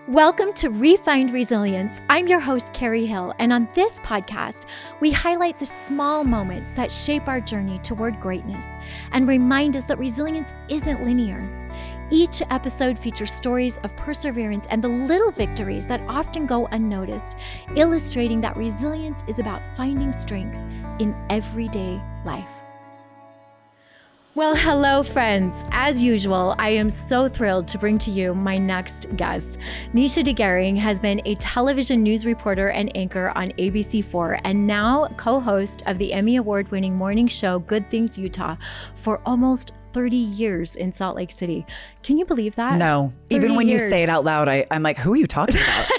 Welcome to Refined Resilience. I'm your host, Carrie Hill, and on this podcast, we highlight the small moments that shape our journey toward greatness and remind us that resilience isn't linear. Each episode features stories of perseverance and the little victories that often go unnoticed, illustrating that resilience is about finding strength in everyday life. Well, hello, friends. As usual, I am so thrilled to bring to you my next guest. Nicea DeGering has been a television news reporter and anchor on ABC4 and now co-host of the Emmy Award-winning morning show Good Things Utah for almost 30 years in Salt Lake City. Can you believe that? No. Even when you say it out loud, I'm like, who are you talking about?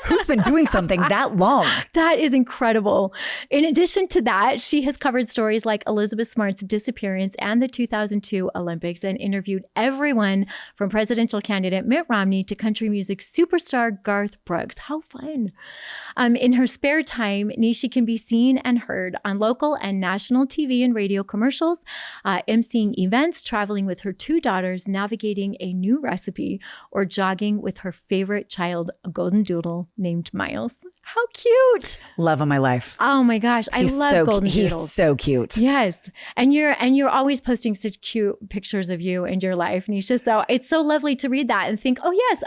Who's been doing something that long? That is incredible. In addition to that, she has covered stories like Elizabeth Smart's disappearance and the 2002 Olympics and interviewed everyone from presidential candidate Mitt Romney to country music superstar Garth Brooks. How fun. In her spare time, Nicea can be seen and heard on local and national TV and radio commercials, emceeing events, traveling with her two daughters, navigating a new recipe, or jogging with her favorite child, a golden doodle named Miles. How cute. Love of my life. Oh my gosh. I love golden doodles. He's so cute. Yes. And you're always posting such cute pictures of you and your life, Nicea. So it's so lovely to read that and think, oh yes,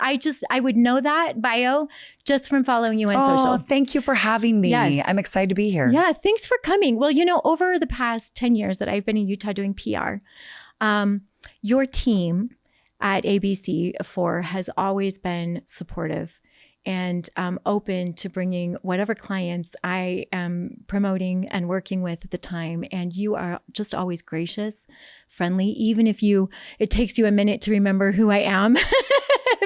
I would know that bio just from following you on social. Thank you for having me. Yes. I'm excited to be here. Yeah. Thanks for coming. Well, over the past 10 years that I've been in Utah doing PR, your team at ABC4 has always been supportive and open to bringing whatever clients I am promoting and working with at the time. And you are just always gracious, friendly, even if it takes you a minute to remember who I am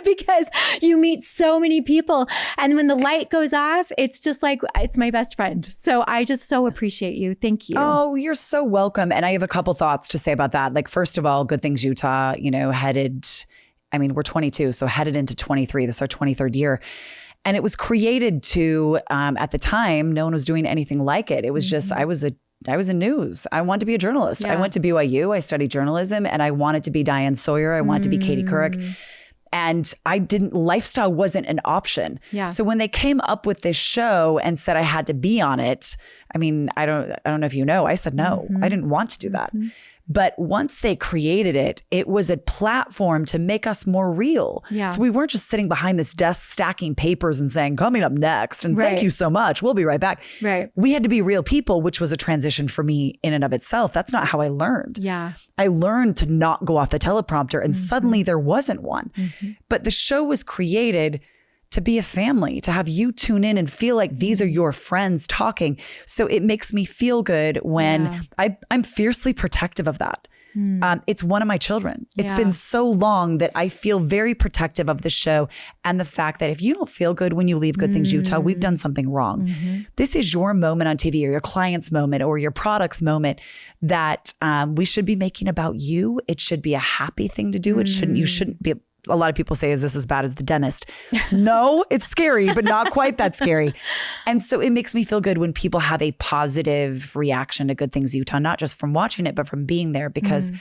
because you meet so many people. And when the light goes off, it's just like, it's my best friend. So I just so appreciate you. Thank you. Oh, you're so welcome. And I have a couple thoughts to say about that. Like, first of all, Good Things Utah, we're 22, so headed into 23. This is our 23rd year. And it was created to, at the time, no one was doing anything like it. It was just, I was in news. I wanted to be a journalist. Yeah. I went to BYU. I studied journalism and I wanted to be Diane Sawyer. I wanted to be Katie Couric. And lifestyle wasn't an option. Yeah. So when they came up with this show and said I had to be on it, I don't know if you know, I said no. I didn't want to do that. But once they created it, it was a platform to make us more real. Yeah. So we weren't just sitting behind this desk stacking papers and saying, coming up next, and thank you so much, we'll be right back. Right. We had to be real people, which was a transition for me in and of itself. That's not how I learned. Yeah. I learned to not go off the teleprompter and suddenly there wasn't one. But the show was created to be a family, to have you tune in and feel like these are your friends talking. So it makes me feel good when I'm fiercely protective of that. It's one of my children. It's been so long that I feel very protective of the show and the fact that if you don't feel good when you leave Good Things Utah, we've done something wrong. This is your moment on TV or your client's moment or your product's moment that we should be making about you. It should be a happy thing to do. You shouldn't be. A lot of people say, is this as bad as the dentist? No, it's scary, but not quite that scary. And so it makes me feel good when people have a positive reaction to Good Things Utah, not just from watching it, but from being there, because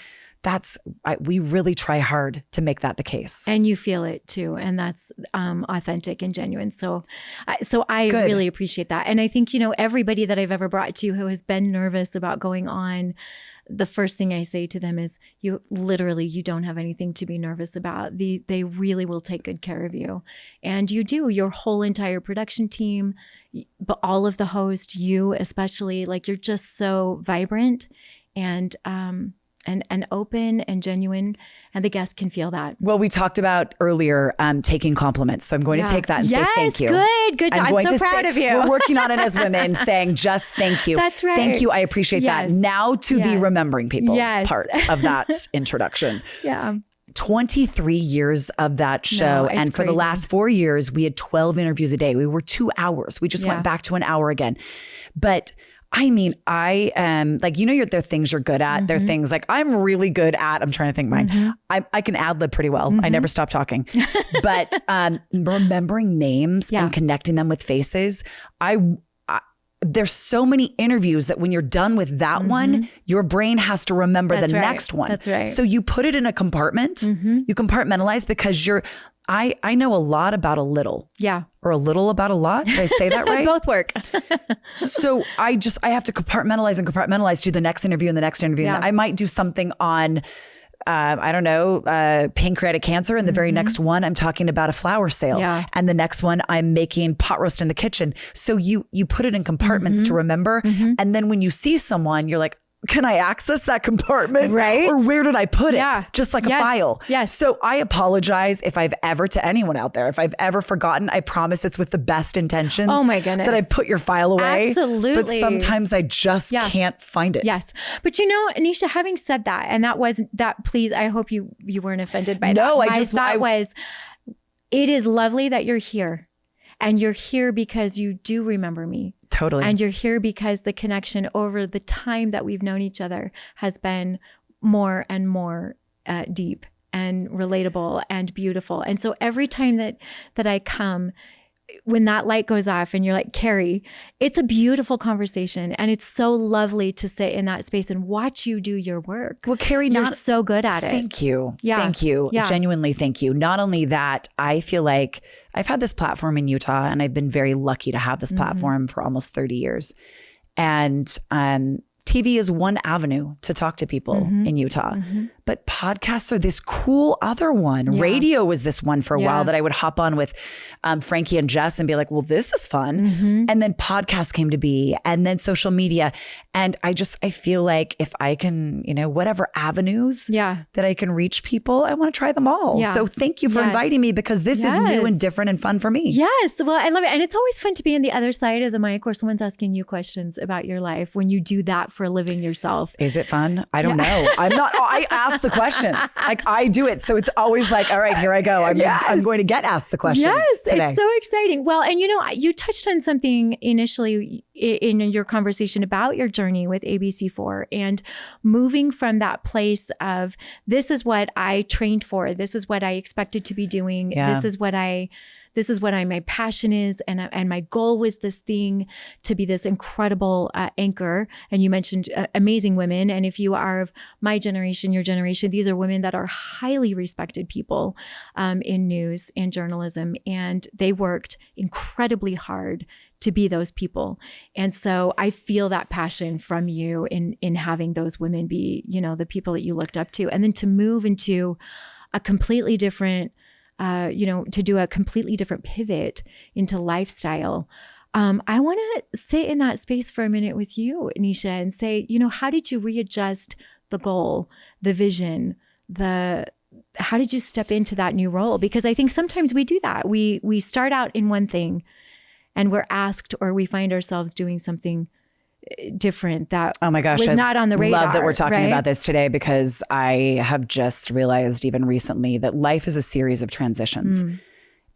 we really try hard to make that the case. And you feel it too. And that's authentic and genuine. So I really appreciate that. And I think, everybody that I've ever brought to who has been nervous about going on, the first thing I say to them is you don't have anything to be nervous about. They really will take good care of you. And you do, your whole entire production team, but all of the hosts, you especially, like you're just so vibrant and open and genuine, and the guests can feel that. Well, we talked about earlier taking compliments. So I'm going to take that and say thank you. Good job. I'm so proud of you. We're working on it as women, saying just thank you. That's right. Thank you. I appreciate that. Now to the remembering people part of that introduction. Yeah. 23 years of that show. And for the last 4 years, we had 12 interviews a day. We were 2 hours. We just went back to an hour again. But I am like, there are things you're good at. There are things like I'm really good at, I'm trying to think mine. I can ad-lib pretty well. I never stop talking. But remembering names and connecting them with faces, there's so many interviews that when you're done with that one, your brain has to remember the next one. That's right. So you put it in a compartment, you compartmentalize because I know a lot about a little. Yeah. Or a little about a lot. Did I say that right? Both work. So I have to compartmentalize to the next interview and the next interview. Yeah. And I might do something on, pancreatic cancer. And the very next one, I'm talking about a flower sale. Yeah. And the next one, I'm making pot roast in the kitchen. So you put it in compartments to remember. And then when you see someone, you're like, can I access that compartment? Right. Or where did I put Yeah. it? Just like a file. Yes. So I apologize if I've ever, to anyone out there, if I've ever forgotten. I promise it's with the best intentions. Oh my goodness. That I put your file away. Absolutely. But sometimes I just can't find it. Yes. But Anisha, having said that, and please, I hope you weren't offended by that. No, My thought was, it is lovely that you're here. And you're here because you do remember me. Totally. And you're here because the connection over the time that we've known each other has been more and more deep and relatable and beautiful. And so every time that I come, when that light goes off and you're like, Carrie, it's a beautiful conversation. And it's so lovely to sit in that space and watch you do your work. Well, Carrie, you're so good at it. Thank you. Yeah. Thank you. Yeah. Genuinely, thank you. Not only that, I feel like I've had this platform in Utah and I've been very lucky to have this platform for almost 30 years. And TV is one avenue to talk to people in Utah. But podcasts are this cool other one. Yeah. Radio was this one for a while that I would hop on with Frankie and Jess and be like, well, this is fun. And then podcasts came to be, and then social media. And I feel like if I can, whatever avenues that I can reach people, I want to try them all. Yeah. So thank you for inviting me, because this is new and different and fun for me. Yes. Well, I love it. And it's always fun to be on the other side of the mic where someone's asking you questions about your life when you do that for a living yourself. Is it fun? I don't know. I ask the questions. Like I do it. So it's always like, all right, here I go. I'm going to get asked the questions today. It's so exciting. Well, and you touched on something initially in your conversation about your journey with ABC4 and moving from that place of, this is what I trained for. This is what I expected to be doing. Yeah. This is what my passion is. And my goal was this thing to be this incredible anchor. And you mentioned amazing women. And if you are of my generation, your generation, these are women that are highly respected people in news and journalism. And they worked incredibly hard to be those people. And so I feel that passion from you in having those women be, the people that you looked up to. And then to move into a completely different to do a completely different pivot into lifestyle. I want to sit in that space for a minute with you, Nicea, and say, how did you readjust the goal, the vision, how did you step into that new role? Because I think sometimes we do that. We start out in one thing and we're asked, or we find ourselves doing something different that was not on the radar. I love that we're talking about this today, because I have just realized even recently that life is a series of transitions,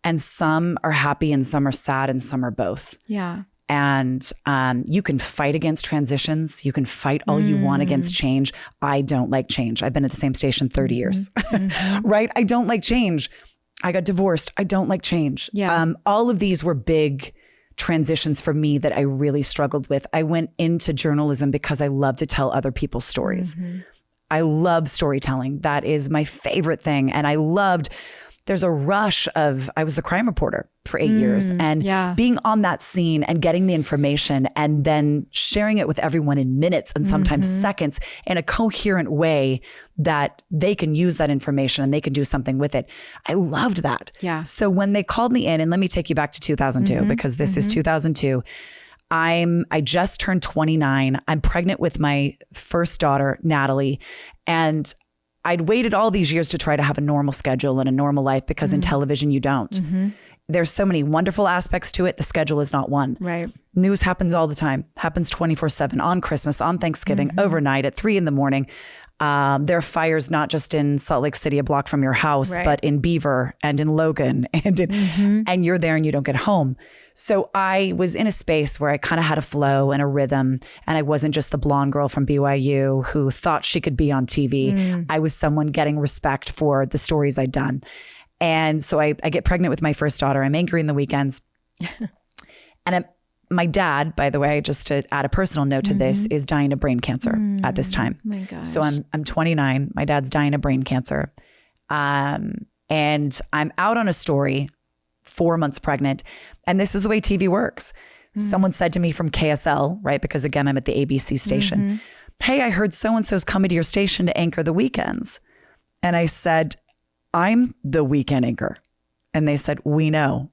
and some are happy and some are sad and some are both. Yeah. And you can fight against transitions. You can fight all you want against change. I don't like change. I've been at the same station 30 years, right? I don't like change. I got divorced. I don't like change. Yeah. All of these were big transitions for me that I really struggled with. I went into journalism because I love to tell other people's stories. I love storytelling. That is my favorite thing. And there's a rush of, I was the crime reporter for 8 years, and being on that scene and getting the information and then sharing it with everyone in minutes and sometimes seconds in a coherent way that they can use that information and they can do something with it. I loved that. Yeah. So when they called me in, and let me take you back to 2002, because this is 2002. I just turned 29. I'm pregnant with my first daughter, Natalie. And I'd waited all these years to try to have a normal schedule and a normal life, because in television, you don't. There's so many wonderful aspects to it. The schedule is not one. Right. News happens all the time, happens 24/7, on Christmas, on Thanksgiving, overnight, at 3 a.m. There are fires not just in Salt Lake City, a block from your house, but in Beaver and in Logan, and and you're there and you don't get home. So I was in a space where I kind of had a flow and a rhythm, and I wasn't just the blonde girl from BYU who thought she could be on TV. I was someone getting respect for the stories I'd done. And so I get pregnant with my first daughter. I'm anchoring the weekends. And my dad, by the way, just to add a personal note to this, is dying of brain cancer at this time. My gosh. So I'm 29. My dad's dying of brain cancer. And I'm out on a story, 4 months pregnant. And this is the way TV works. Someone said to me from KSL, right? Because again, I'm at the ABC station. Hey, I heard so-and-so's coming to your station to anchor the weekends. And I said, I'm the weekend anchor. And they said, we know.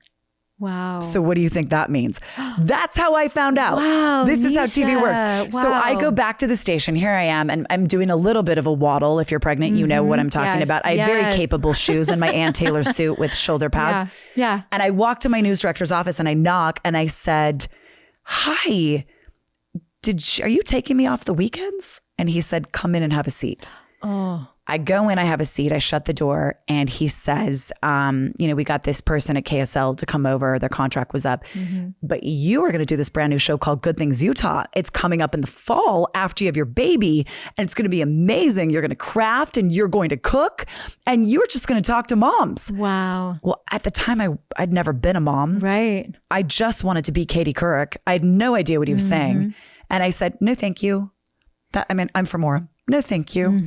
Wow. So what do you think that means? That's how I found out. Wow, this is how TV works. Wow. So I go back to the station. Here I am. And I'm doing a little bit of a waddle. If you're pregnant, you know what I'm talking about. I have very capable shoes and my Ann Taylor suit with shoulder pads. Yeah. And I walk to my news director's office and I knock and I said, hi, are you taking me off the weekends? And he said, come in and have a seat. Oh. I go in, I have a seat, I shut the door, and he says, we got this person at KSL to come over. Their contract was up, but you are going to do this brand new show called Good Things Utah. It's coming up in the fall after you have your baby, and it's going to be amazing. You're going to craft and you're going to cook, and you're just going to talk to moms. Wow. Well, at the time, I'd never been a mom. Right. I just wanted to be Katie Couric. I had no idea what he was saying. And I said, no, thank you. I'm from Orem. No, thank you.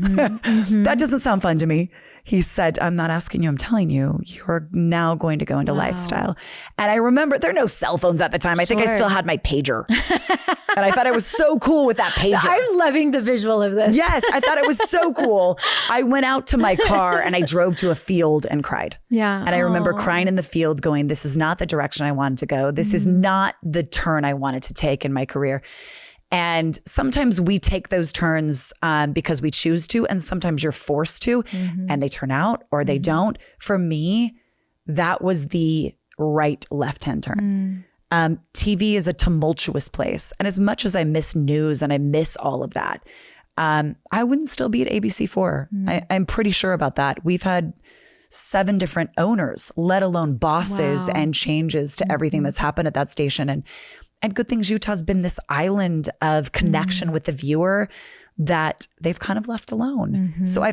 That doesn't sound fun to me. He said, I'm not asking you, I'm telling you, you're now going to go into lifestyle. And I remember there are no cell phones at the time. I think I still had my pager. And I thought I was so cool with that pager. I'm loving the visual of this. Yes, I thought it was so cool. I went out to my car and I drove to a field and cried. Yeah. And I remember crying in the field going, this is not the direction I wanted to go. This is not the turn I wanted to take in my career. And sometimes we take those turns because we choose to, and sometimes you're forced to, and they turn out or they don't. For me, that was the right left-hand turn. TV is a tumultuous place. And as much as I miss news and I miss all of that, I wouldn't still be at ABC4. I'm pretty sure about that. We've had 7 different owners, let alone bosses and changes to everything that's happened at that station. And Good Things Utah's been this island of connection with the viewer that they've kind of left alone. So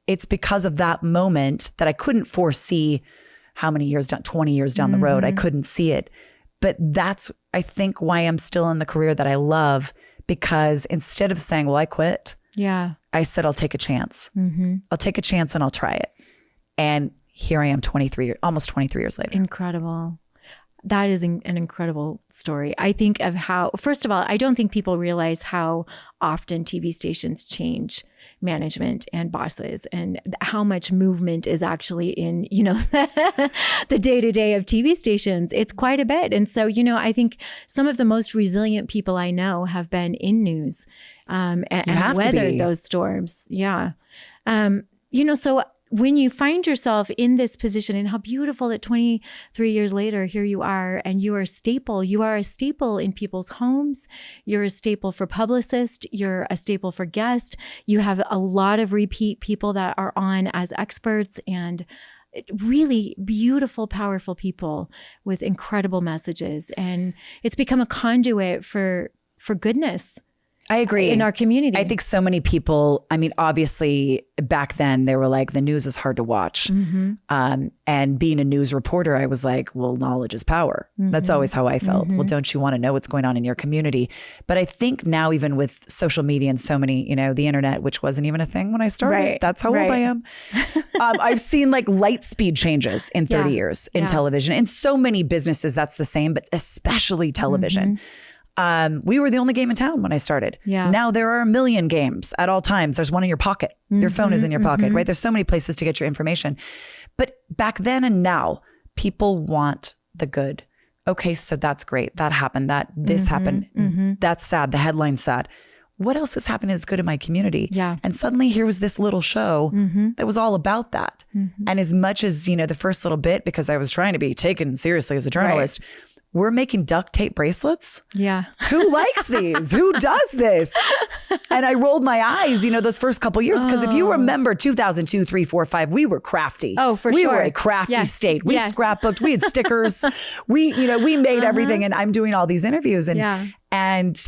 it's because of that moment that I couldn't foresee how many years down, 20 years down the road, I couldn't see it. But that's, I think, why I'm still in the career that I love, because instead of saying, well, I quit, I said, I'll take a chance. I'll take a chance and I'll try it. And here I am almost 23 years later. Incredible. That is an incredible story. I think of how, first of all, I don't think people realize how often TV stations change management and bosses, and how much movement is actually in, the day-to-day of TV stations. It's quite a bit. And so, I think some of the most resilient people I know have been in news and weathered those storms. Yeah. So when you find yourself in this position, and how beautiful that 23 years later, here you are, and you are a staple. You are a staple in people's homes. You're a staple for publicists. You're a staple for guests. You have a lot of repeat people that are on as experts, and really beautiful, powerful people with incredible messages. And it's become a conduit for goodness. I agree. In our community. I think so many people, obviously back then they were like, the news is hard to watch. And being a news reporter, I was like, well, knowledge is power. That's always how I felt. Well, don't you want to know what's going on in your community? But I think now, even with social media and so many, the internet, which wasn't even a thing when I started. That's how old I am. I've seen like light speed changes in 30 years in television. In so many businesses, that's the same, but especially television. We were the only game in town when I started. Now there are a million games at all times. There's one in your pocket. Your phone is in your pocket, right? There's so many places to get your information. But back then and now, people want the good. Okay, so that's great. That happened. This happened. That's sad. The headline's sad. What else is happening that's good in my community? And suddenly here was this little show that was all about that. And as much as, the first little bit, because I was trying to be taken seriously as a journalist, we're making duct tape bracelets. Who likes these? Who does this? And I rolled my eyes, those first couple of years, because if you remember 2002, 3, 4, 5, we were crafty. Oh, for sure. We were a crafty state. We scrapbooked, we had stickers. We made everything, and I'm doing all these interviews, and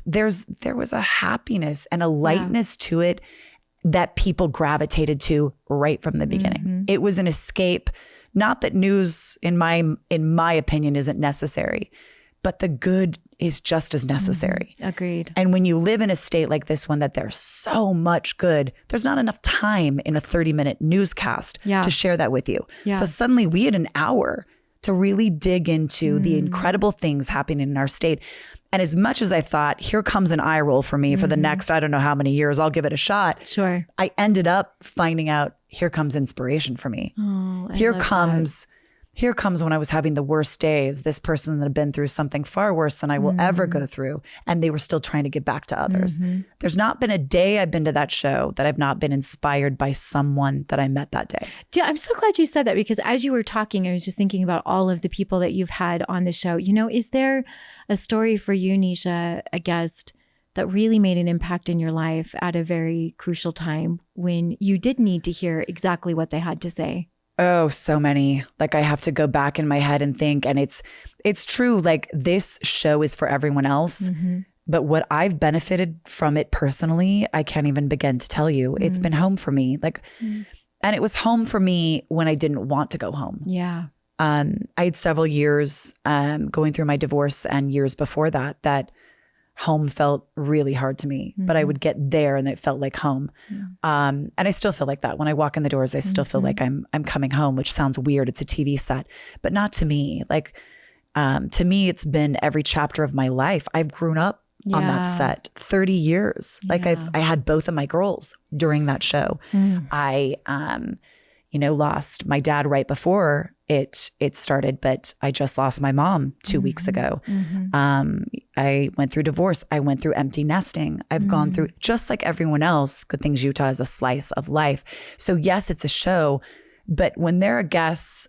there was a happiness and a lightness to it that people gravitated to right from the beginning. It was an escape. Not that news, in my opinion, isn't necessary, but the good is just as necessary. Agreed. And when you live in a state like this one, that there's so much good, there's not enough time in a 30-minute newscast to share that with you. So suddenly we had an hour to really dig into the incredible things happening in our state. And as much as I thought, here comes an eye roll for me for the next, I don't know how many years, I'll give it a shot. Sure. I ended up finding out, here comes inspiration for me. Oh, Here comes when I was having the worst days, this person that had been through something far worse than I will ever go through. And they were still trying to give back to others. There's not been a day I've been to that show that I've not been inspired by someone that I met that day. I'm so glad you said that, because as you were talking, I was just thinking about all of the people that you've had on the show. You know, is there a story for you, Nicea, a guest that really made an impact in your life at a very crucial time when you did need to hear exactly what they had to say? Oh, so many. Like I have to go back in my head and think, and it's true. Like this show is for everyone else, but what I've benefited from it personally, I can't even begin to tell you. It's been home for me. And it was home for me when I didn't want to go home. Yeah. I had several years going through my divorce and years before that home felt really hard to me, but I would get there and it felt like home. And I still feel like that. When I walk in the doors, I still feel like I'm coming home, which sounds weird. It's a TV set, but not to me. Like, to me, it's been every chapter of my life. I've grown up on that set 30 years. Like I had both of my girls during that show. I, lost my dad right before it started, but I just lost my mom 2 weeks ago. I went through divorce. I went through empty nesting. I've gone through, just like everyone else, Good Things Utah is a slice of life. So yes, it's a show, but when there are guests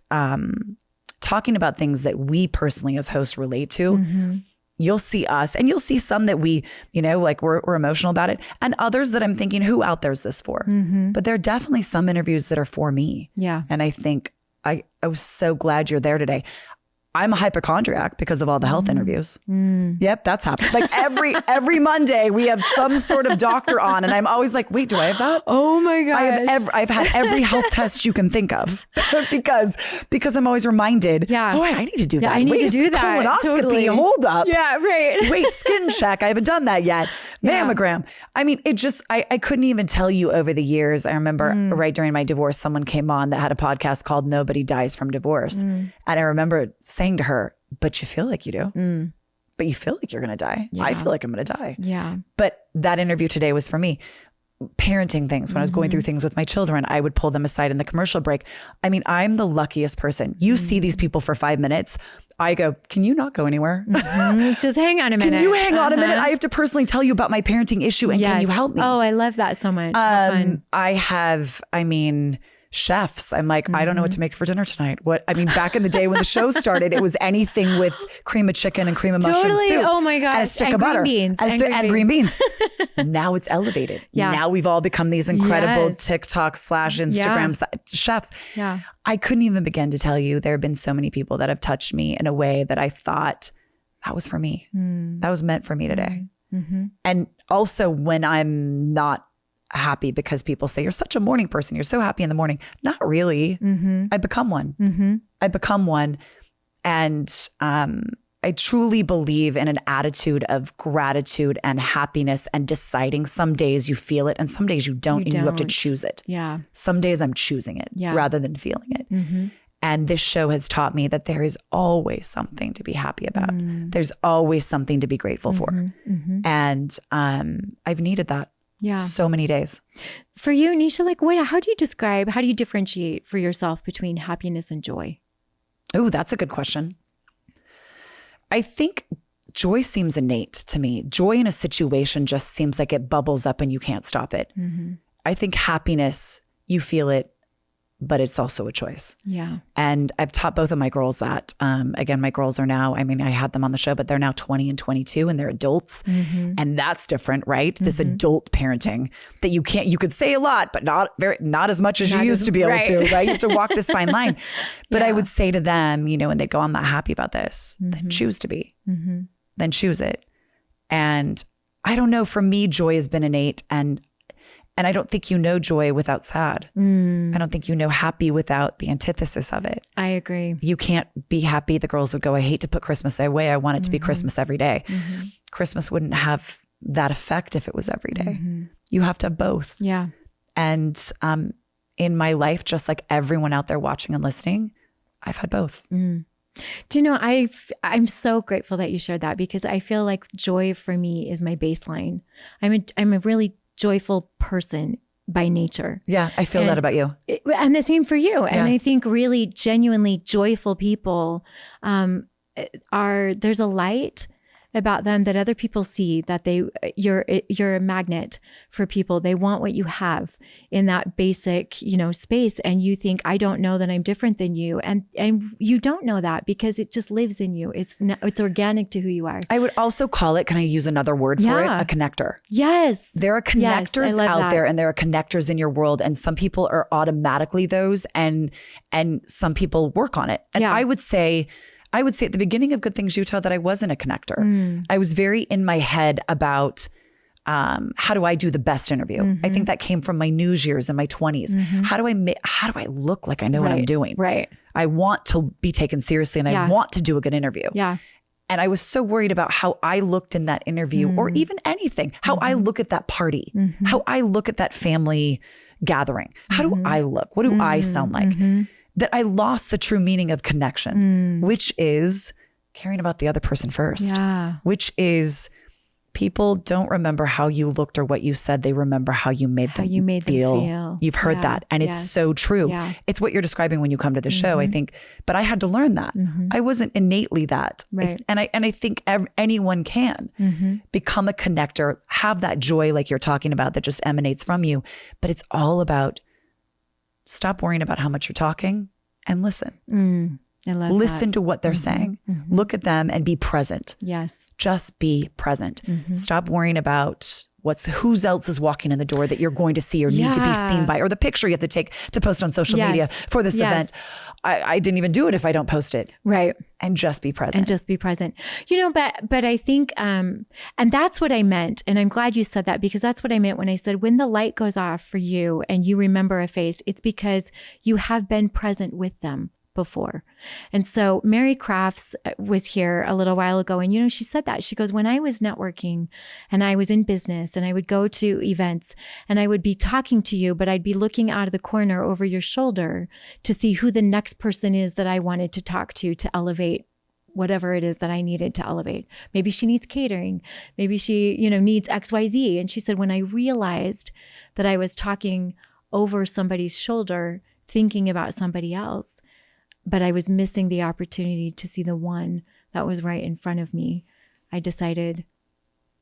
talking about things that we personally as hosts relate to, you'll see us, and you'll see some that we, we're emotional about it, and others that I'm thinking, who out there is this for? But there are definitely some interviews that are for me. Yeah. And I think I was so glad you're there today. I'm a hypochondriac because of all the health interviews. Yep, that's happened. Like every Monday we have some sort of doctor on, and I'm always like, wait, do I have that? Oh my gosh. I've had every health test you can think of because I'm always reminded, I need to do that. I need to do that. Colonoscopy, totally. hold up. Yeah, right. Wait, skin check. I haven't done that yet. Mammogram. I mean, I couldn't even tell you over the years. I remember right during my divorce, someone came on that had a podcast called Nobody Dies from Divorce. And I remember saying to her, but you feel like you do. But you feel like you're going to die. Yeah. I feel like I'm going to die. Yeah. But that interview today was for me. Parenting things. When I was going through things with my children, I would pull them aside in the commercial break. I mean, I'm the luckiest person. You see these people for 5 minutes. I go, can you not go anywhere? Just hang on a minute. Can you hang on a minute? I have to personally tell you about my parenting issue, and can you help me? Oh, I love that so much. How fun. Chefs. I'm like, I don't know what to make for dinner tonight. Back in the day when the show started, it was anything with cream of chicken and cream of mushroom soup. Oh my gosh. And a stick of butter. And green beans. Now it's elevated. Yeah. Now we've all become these incredible TikTok / Instagram chefs. Yeah. I couldn't even begin to tell you, there have been so many people that have touched me in a way that I thought that was for me. That was meant for me today. And also when I'm not happy, because people say, you're such a morning person, you're so happy in the morning. Not really. I become one. I become one. And I truly believe in an attitude of gratitude and happiness, and deciding some days you feel it and some days you don't, and you have to choose it. Yeah. Some days I'm choosing it rather than feeling it. And this show has taught me that there is always something to be happy about. There's always something to be grateful for. And I've needed that. Yeah. So many days. For you, Nicea, how do you differentiate for yourself between happiness and joy? Oh, that's a good question. I think joy seems innate to me. Joy in a situation just seems like it bubbles up and you can't stop it. I think happiness, you feel it, but it's also a choice. Yeah. And I've taught both of my girls that. Again, my girls are now, I had them on the show, but they're now 20 and 22 and they're adults. And that's different, right? This adult parenting that you could say a lot, but not as much as you used to be able to, right? You have to walk this fine line. But I would say to them, and they go, I'm not happy about this, then choose to be, then choose it. And I don't know, for me, joy has been innate. And And I don't think you know joy without sad. I don't think you know happy without the antithesis of it. I agree. You can't be happy. The girls would go, I hate to put Christmas away. I want it to be Christmas every day. Christmas wouldn't have that effect if it was every day. You have to have both. Yeah. And in my life, just like everyone out there watching and listening, I've had both. Do you know, I'm so grateful that you shared that, because I feel like joy for me is my baseline. I'm a really joyful person by nature. Yeah, I feel that about you. And the same for you. And I think really genuinely joyful people there's a light about them that other people see, that you're a magnet for people. They want what you have in that basic, space. And you think, I don't know that I'm different than you. And you don't know that because it just lives in you. It's organic to who you are. I would also call it, can I use another word for it? A connector. Yes. There are connectors out there, and there are connectors in your world. And some people are automatically those, and some people work on it. And I would say at the beginning of Good Things Utah that I wasn't a connector. I was very in my head about how do I do the best interview? I think that came from my news years in my 20s. How do I look like I know what I'm doing? Right. I want to be taken seriously, and I want to do a good interview. Yeah. And I was so worried about how I looked in that interview, or even anything, how I look at that party, how I look at that family gathering. How do I look? What do I sound like? That I lost the true meaning of connection, which is caring about the other person first, which is people don't remember how you looked or what you said. They remember how you made them feel. You've heard that. And it's so true. Yeah. It's what you're describing when you come to the show, I think. But I had to learn that. I wasn't innately that. Right. And I think anyone can become a connector, have that joy like you're talking about that just emanates from you. But it's all about stop worrying about how much you're talking and listen. I love listen to what they're saying. Look at them and be present. Yes. Just be present. Stop worrying about who else is walking in the door that you're going to see or need to be seen by, or the picture you have to take to post on social media for this event. I didn't even do it if I don't post it. Right. And just be present. But I think, and that's what I meant. And I'm glad you said that, because that's what I meant when I said, when the light goes off for you and you remember a face, it's because you have been present with them before. And so Mary Crafts was here a little while ago, and she said that. She goes, when I was networking and I was in business and I would go to events and I would be talking to you, but I'd be looking out of the corner over your shoulder to see who the next person is that I wanted to talk to elevate whatever it is that I needed to elevate. Maybe she needs catering. Maybe she, needs XYZ. And she said, when I realized that I was talking over somebody's shoulder, thinking about somebody else, but I was missing the opportunity to see the one that was right in front of me, I decided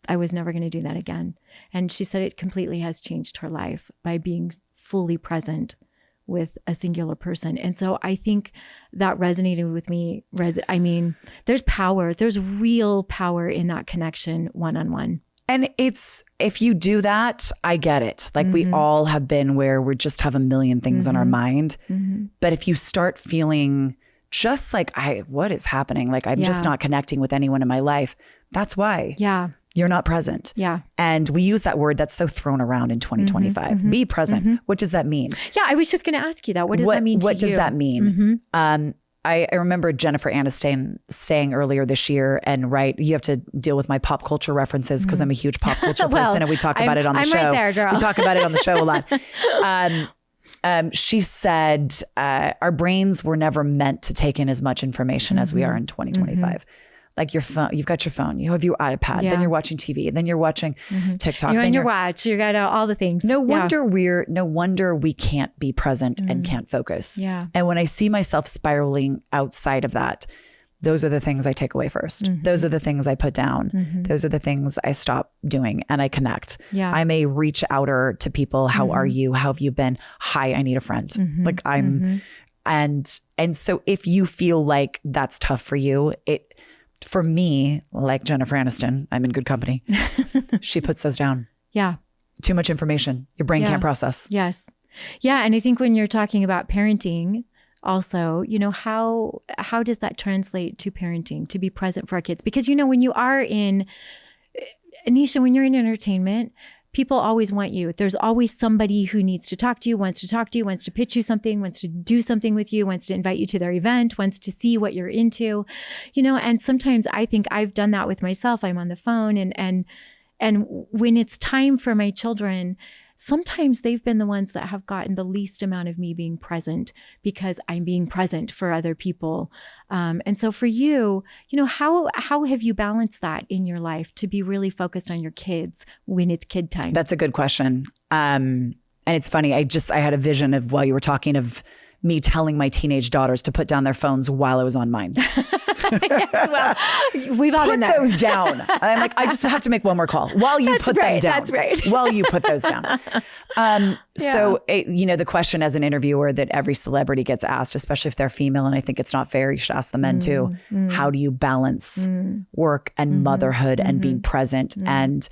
I was never going to do that again. And she said it completely has changed her life by being fully present with a singular person. And so I think that resonated with me. There's power. There's real power in that connection one-on-one. And if you do that, I get it. Like we all have been where we just have a million things on our mind. But if you start feeling just like, what is happening? Like I'm just not connecting with anyone in my life. That's why you're not present. Yeah. And we use that word that's so thrown around in 2025. Be present. What does that mean? Yeah, I was just going to ask you that. What does that mean to you? What does that mean? I remember Jennifer Aniston saying earlier this year, and you have to deal with my pop culture references because I'm a huge pop culture person, and we talk about it on the show. I'm right there, girl. We talk about it on the show a lot. She said, our brains were never meant to take in as much information as we are in 2025. Like your phone, you've got your phone, you have your iPad, then you're watching TV, and then you're watching TikTok. You're on your watch, you got all the things. No wonder we can't be present and can't focus. Yeah. And when I see myself spiraling outside of that, those are the things I take away first. Those are the things I put down. Those are the things I stop doing and I connect. Yeah. I may reach outer to people. How are you? How have you been? Hi, I need a friend. Like and so if you feel like that's tough for you, for me, like Jennifer Aniston, I'm in good company. She puts those down. Yeah. Too much information. Your brain can't process. Yes. Yeah. And I think when you're talking about parenting also, how does that translate to parenting, to be present for our kids? Because, when you are in, Anisha, when you're in entertainment, people always want you. There's always somebody who needs to talk to you, wants to pitch you something, wants to do something with you, wants to invite you to their event, wants to see what you're into, and sometimes I think I've done that with myself. I'm on the phone and when it's time for my children, sometimes they've been the ones that have gotten the least amount of me being present because I'm being present for other people. And so for you, how have you balanced that in your life to be really focused on your kids when it's kid time? That's a good question. And it's funny. I had a vision of, while you were talking, of me telling my teenage daughters to put down their phones while I was on mine. Well, we've all done that. Put those down. And I'm like, I just have to make one more call while you put them down. That's right. While you put those down. So, the question as an interviewer that every celebrity gets asked, especially if they're female, and I think it's not fair, you should ask the men too. How do you balance work and motherhood and being present? And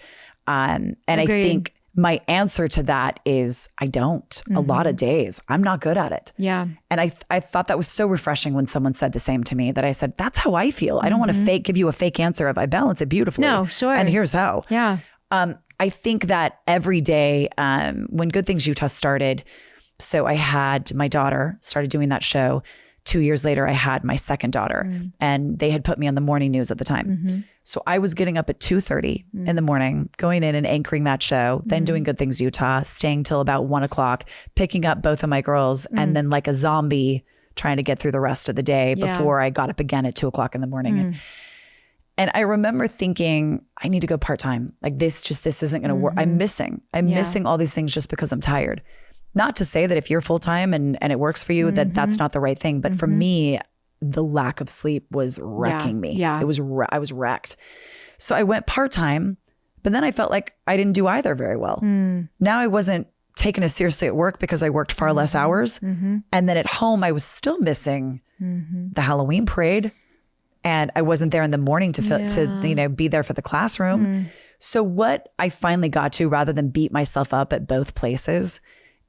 I think my answer to that is I don't. A lot of days I'm not good at it. Yeah. And I thought that was so refreshing when someone said the same to me, that I said, that's how I feel. I don't want to give you a fake answer of I balance it beautifully. No, sure. And here's how. Yeah. I think that every day, when Good Things Utah started, so I had my daughter, started doing that show. 2 years later, I had my second daughter, and they had put me on the morning news at the time. So I was getting up at 2:30 in the morning, going in and anchoring that show, then doing Good Things Utah, staying till about 1 o'clock, picking up both of my girls, and then like a zombie trying to get through the rest of the day before I got up again at 2 o'clock in the morning. And I remember thinking, I need to go part-time. Like this isn't going to work. I'm missing all these things just because I'm tired. Not to say that if you're full-time and it works for you, that's not the right thing. But for me, the lack of sleep was wrecking me. Yeah. I was wrecked. So I went part-time, but then I felt like I didn't do either very well. Now I wasn't taken as seriously at work because I worked far less hours. And then at home, I was still missing the Halloween parade. And I wasn't there in the morning to be there for the classroom. So what I finally got to, rather than beat myself up at both places,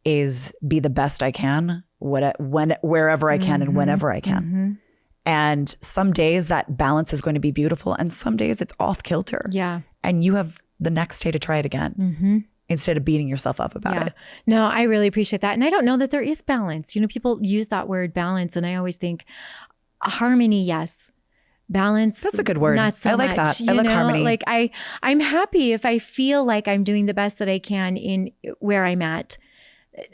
is be the best I can, wherever I can and whenever I can. And some days that balance is going to be beautiful, and some days it's off kilter. Yeah. And you have the next day to try it again instead of beating yourself up about it. No, I really appreciate that. And I don't know that there is balance. People use that word balance, and I always think harmony, yes. Balance. That's a good word. Not so I like much, that. I like harmony. Like I'm happy if I feel like I'm doing the best that I can in where I'm at.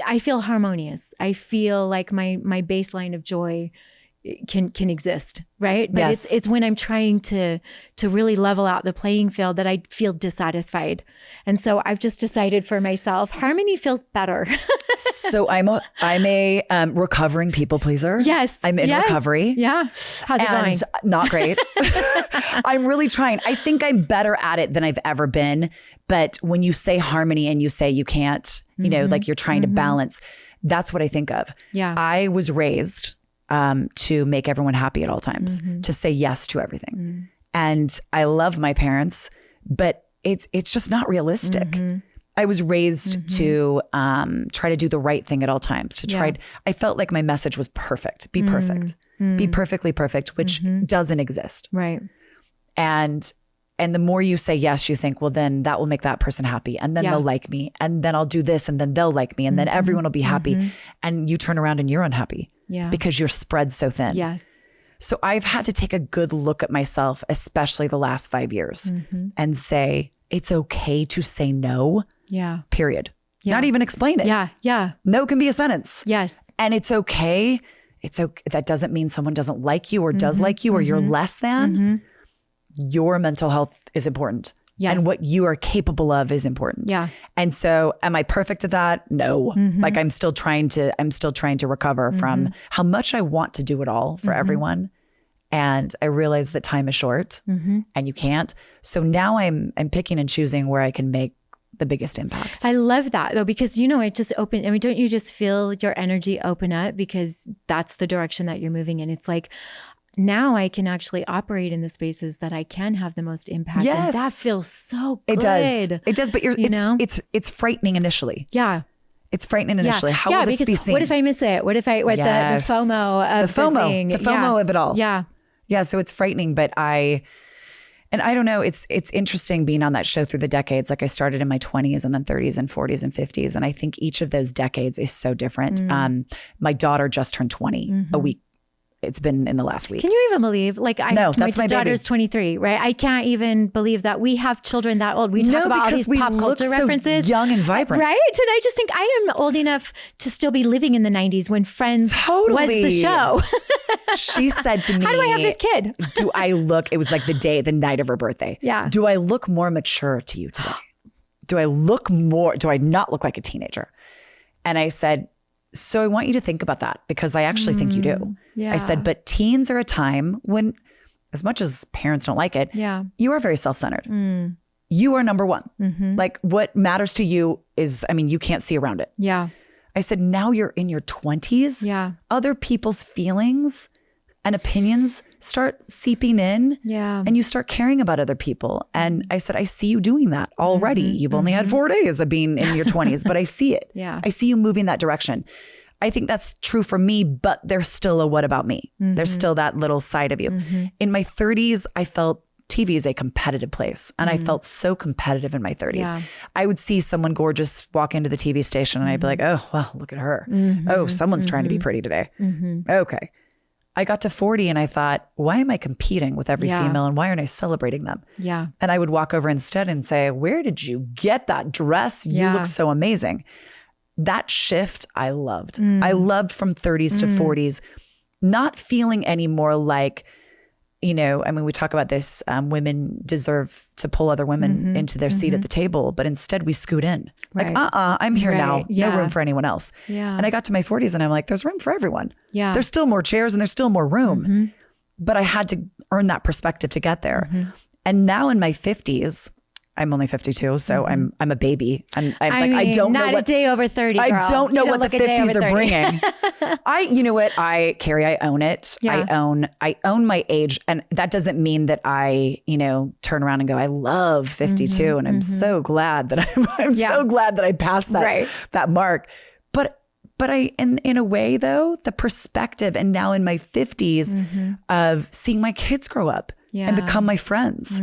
I feel harmonious. I feel like my baseline of joy can exist, right? But it's when I'm trying to really level out the playing field that I feel dissatisfied. And so I've just decided for myself, harmony feels better. So I'm a recovering people pleaser. Yes. I'm in recovery. Yeah. How's it going? Not great. I'm really trying. I think I'm better at it than I've ever been. But when you say harmony and you say you can't, like you're trying to balance, that's what I think of. Yeah. I was raised to make everyone happy at all times, to say yes to everything. And I love my parents, but it's just not realistic. I was raised to try to do the right thing at all times, I felt like my message was perfect. Be perfect. Be perfectly perfect, which doesn't exist. Right. And the more you say yes, you think, well, then that will make that person happy. And then they'll like me. And then I'll do this and then they'll like me. And then everyone will be happy. And you turn around and you're unhappy because you're spread so thin. Yes. So I've had to take a good look at myself, especially the last 5 years, and say, it's okay to say no. Yeah. Period. Yeah. Not even explain it. Yeah. Yeah. No can be a sentence. Yes. And it's okay. It's okay. That doesn't mean someone doesn't like you or does like you or you're less than. Your mental health is important. Yes. And what you are capable of is important. Yeah. And so am I perfect at that? No. Like I'm still trying to recover from how much I want to do it all for everyone. And I realize that time is short and you can't. So now I'm picking and choosing where I can make the biggest impact. I love that though, because it just don't you just feel your energy open up because that's the direction that you're moving in? It's like, now I can actually operate in the spaces that I can have the most impact. Yes. And that feels so good. It does. But it's frightening initially. Yeah. It's frightening initially. How will this be seen? What if I miss it? What if the FOMO of the thing? The FOMO of it all. Yeah. Yeah. So it's frightening, but And I don't know, it's interesting being on that show through the decades. Like I started in my 20s and then 30s and 40s and 50s. And I think each of those decades is so different. My daughter just turned 20 a week. It's been in the last week. Can you even believe? Like, No, that's my my daughter's baby. 23, right? I can't even believe that we have children that old. We talk about all these pop culture references. So young and vibrant. Right? And I just think I am old enough to still be living in the 90s when Friends was the show. She said to me, how do I have this kid? Do I look, it was like the night of her birthday. Yeah. Do I look more mature to you today? Do I not look like a teenager? And I said, so I want you to think about that because I actually think you do. Yeah. I said, but teens are a time when, as much as parents don't like it, you are very self-centered. You are number one. Like what matters to you is, I mean, you can't see around it. Yeah. I said, now you're in your 20s. Yeah. Other people's feelings and opinions start seeping in. Yeah. And you start caring about other people. And I said, I see you doing that already. You've only had 4 days of being in your 20s, but I see it. Yeah. I see you moving that direction. I think that's true for me, but there's still a what about me? There's still that little side of you. In my 30s, I felt TV is a competitive place. And I felt so competitive in my 30s. Yeah. I would see someone gorgeous walk into the TV station and I'd be like, oh, well, look at her. Oh, someone's trying to be pretty today. Okay. I got to 40 and I thought, why am I competing with every female and why aren't I celebrating them? Yeah. And I would walk over instead and say, where did you get that dress? You look so amazing. That shift I loved. I loved from 30s to 40s, not feeling anymore like, you know, I mean, we talk about this, women deserve to pull other women into their seat at the table, but instead we scoot in. Like, I'm here now. No room for anyone else. Yeah. And I got to my 40s and I'm like, there's room for everyone. Yeah. There's still more chairs and there's still more room. But I had to earn that perspective to get there. And now in my 50s, I'm only 52, so I'm a baby. I don't know what a day over 30. Girl. I don't know what the 50s are 30. bringing. You know what? Carrie, I own it. Yeah. I own my age, and that doesn't mean that I, turn around and go, I love 52, and I'm so glad that I'm so glad that I passed that mark. But I, in a way though, the perspective, and now in my 50s of seeing my kids grow up. And become my friends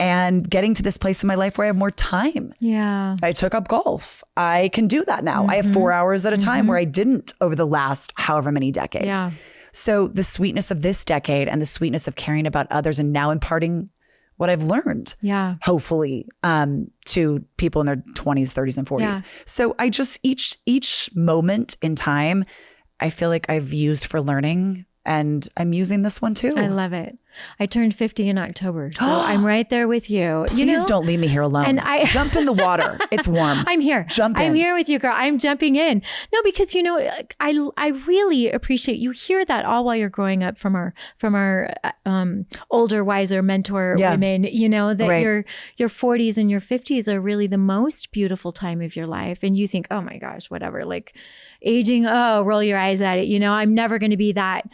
and getting to this place in my life where I have more time. Yeah. I took up golf. I can do that now. I have 4 hours at a time where I didn't over the last however many decades. Yeah. So the sweetness of this decade and the sweetness of caring about others and now imparting what I've learned, hopefully, to people in their 20s, 30s, and 40s. Yeah. So I just, each moment in time, I feel like I've used for learning. And I'm using this one too. I love it. I turned 50 in October, so I'm right there with you. Please don't leave me here alone. And I jump in the water. It's warm. I'm here. Jump in. I'm here with you, girl. I'm jumping in. No, because I really appreciate you hear that all while you're growing up from our older, wiser mentor women. That your 40s and your 50s are really the most beautiful time of your life, and you think, oh my gosh, whatever, like aging. Oh, roll your eyes at it. I'm never going to be that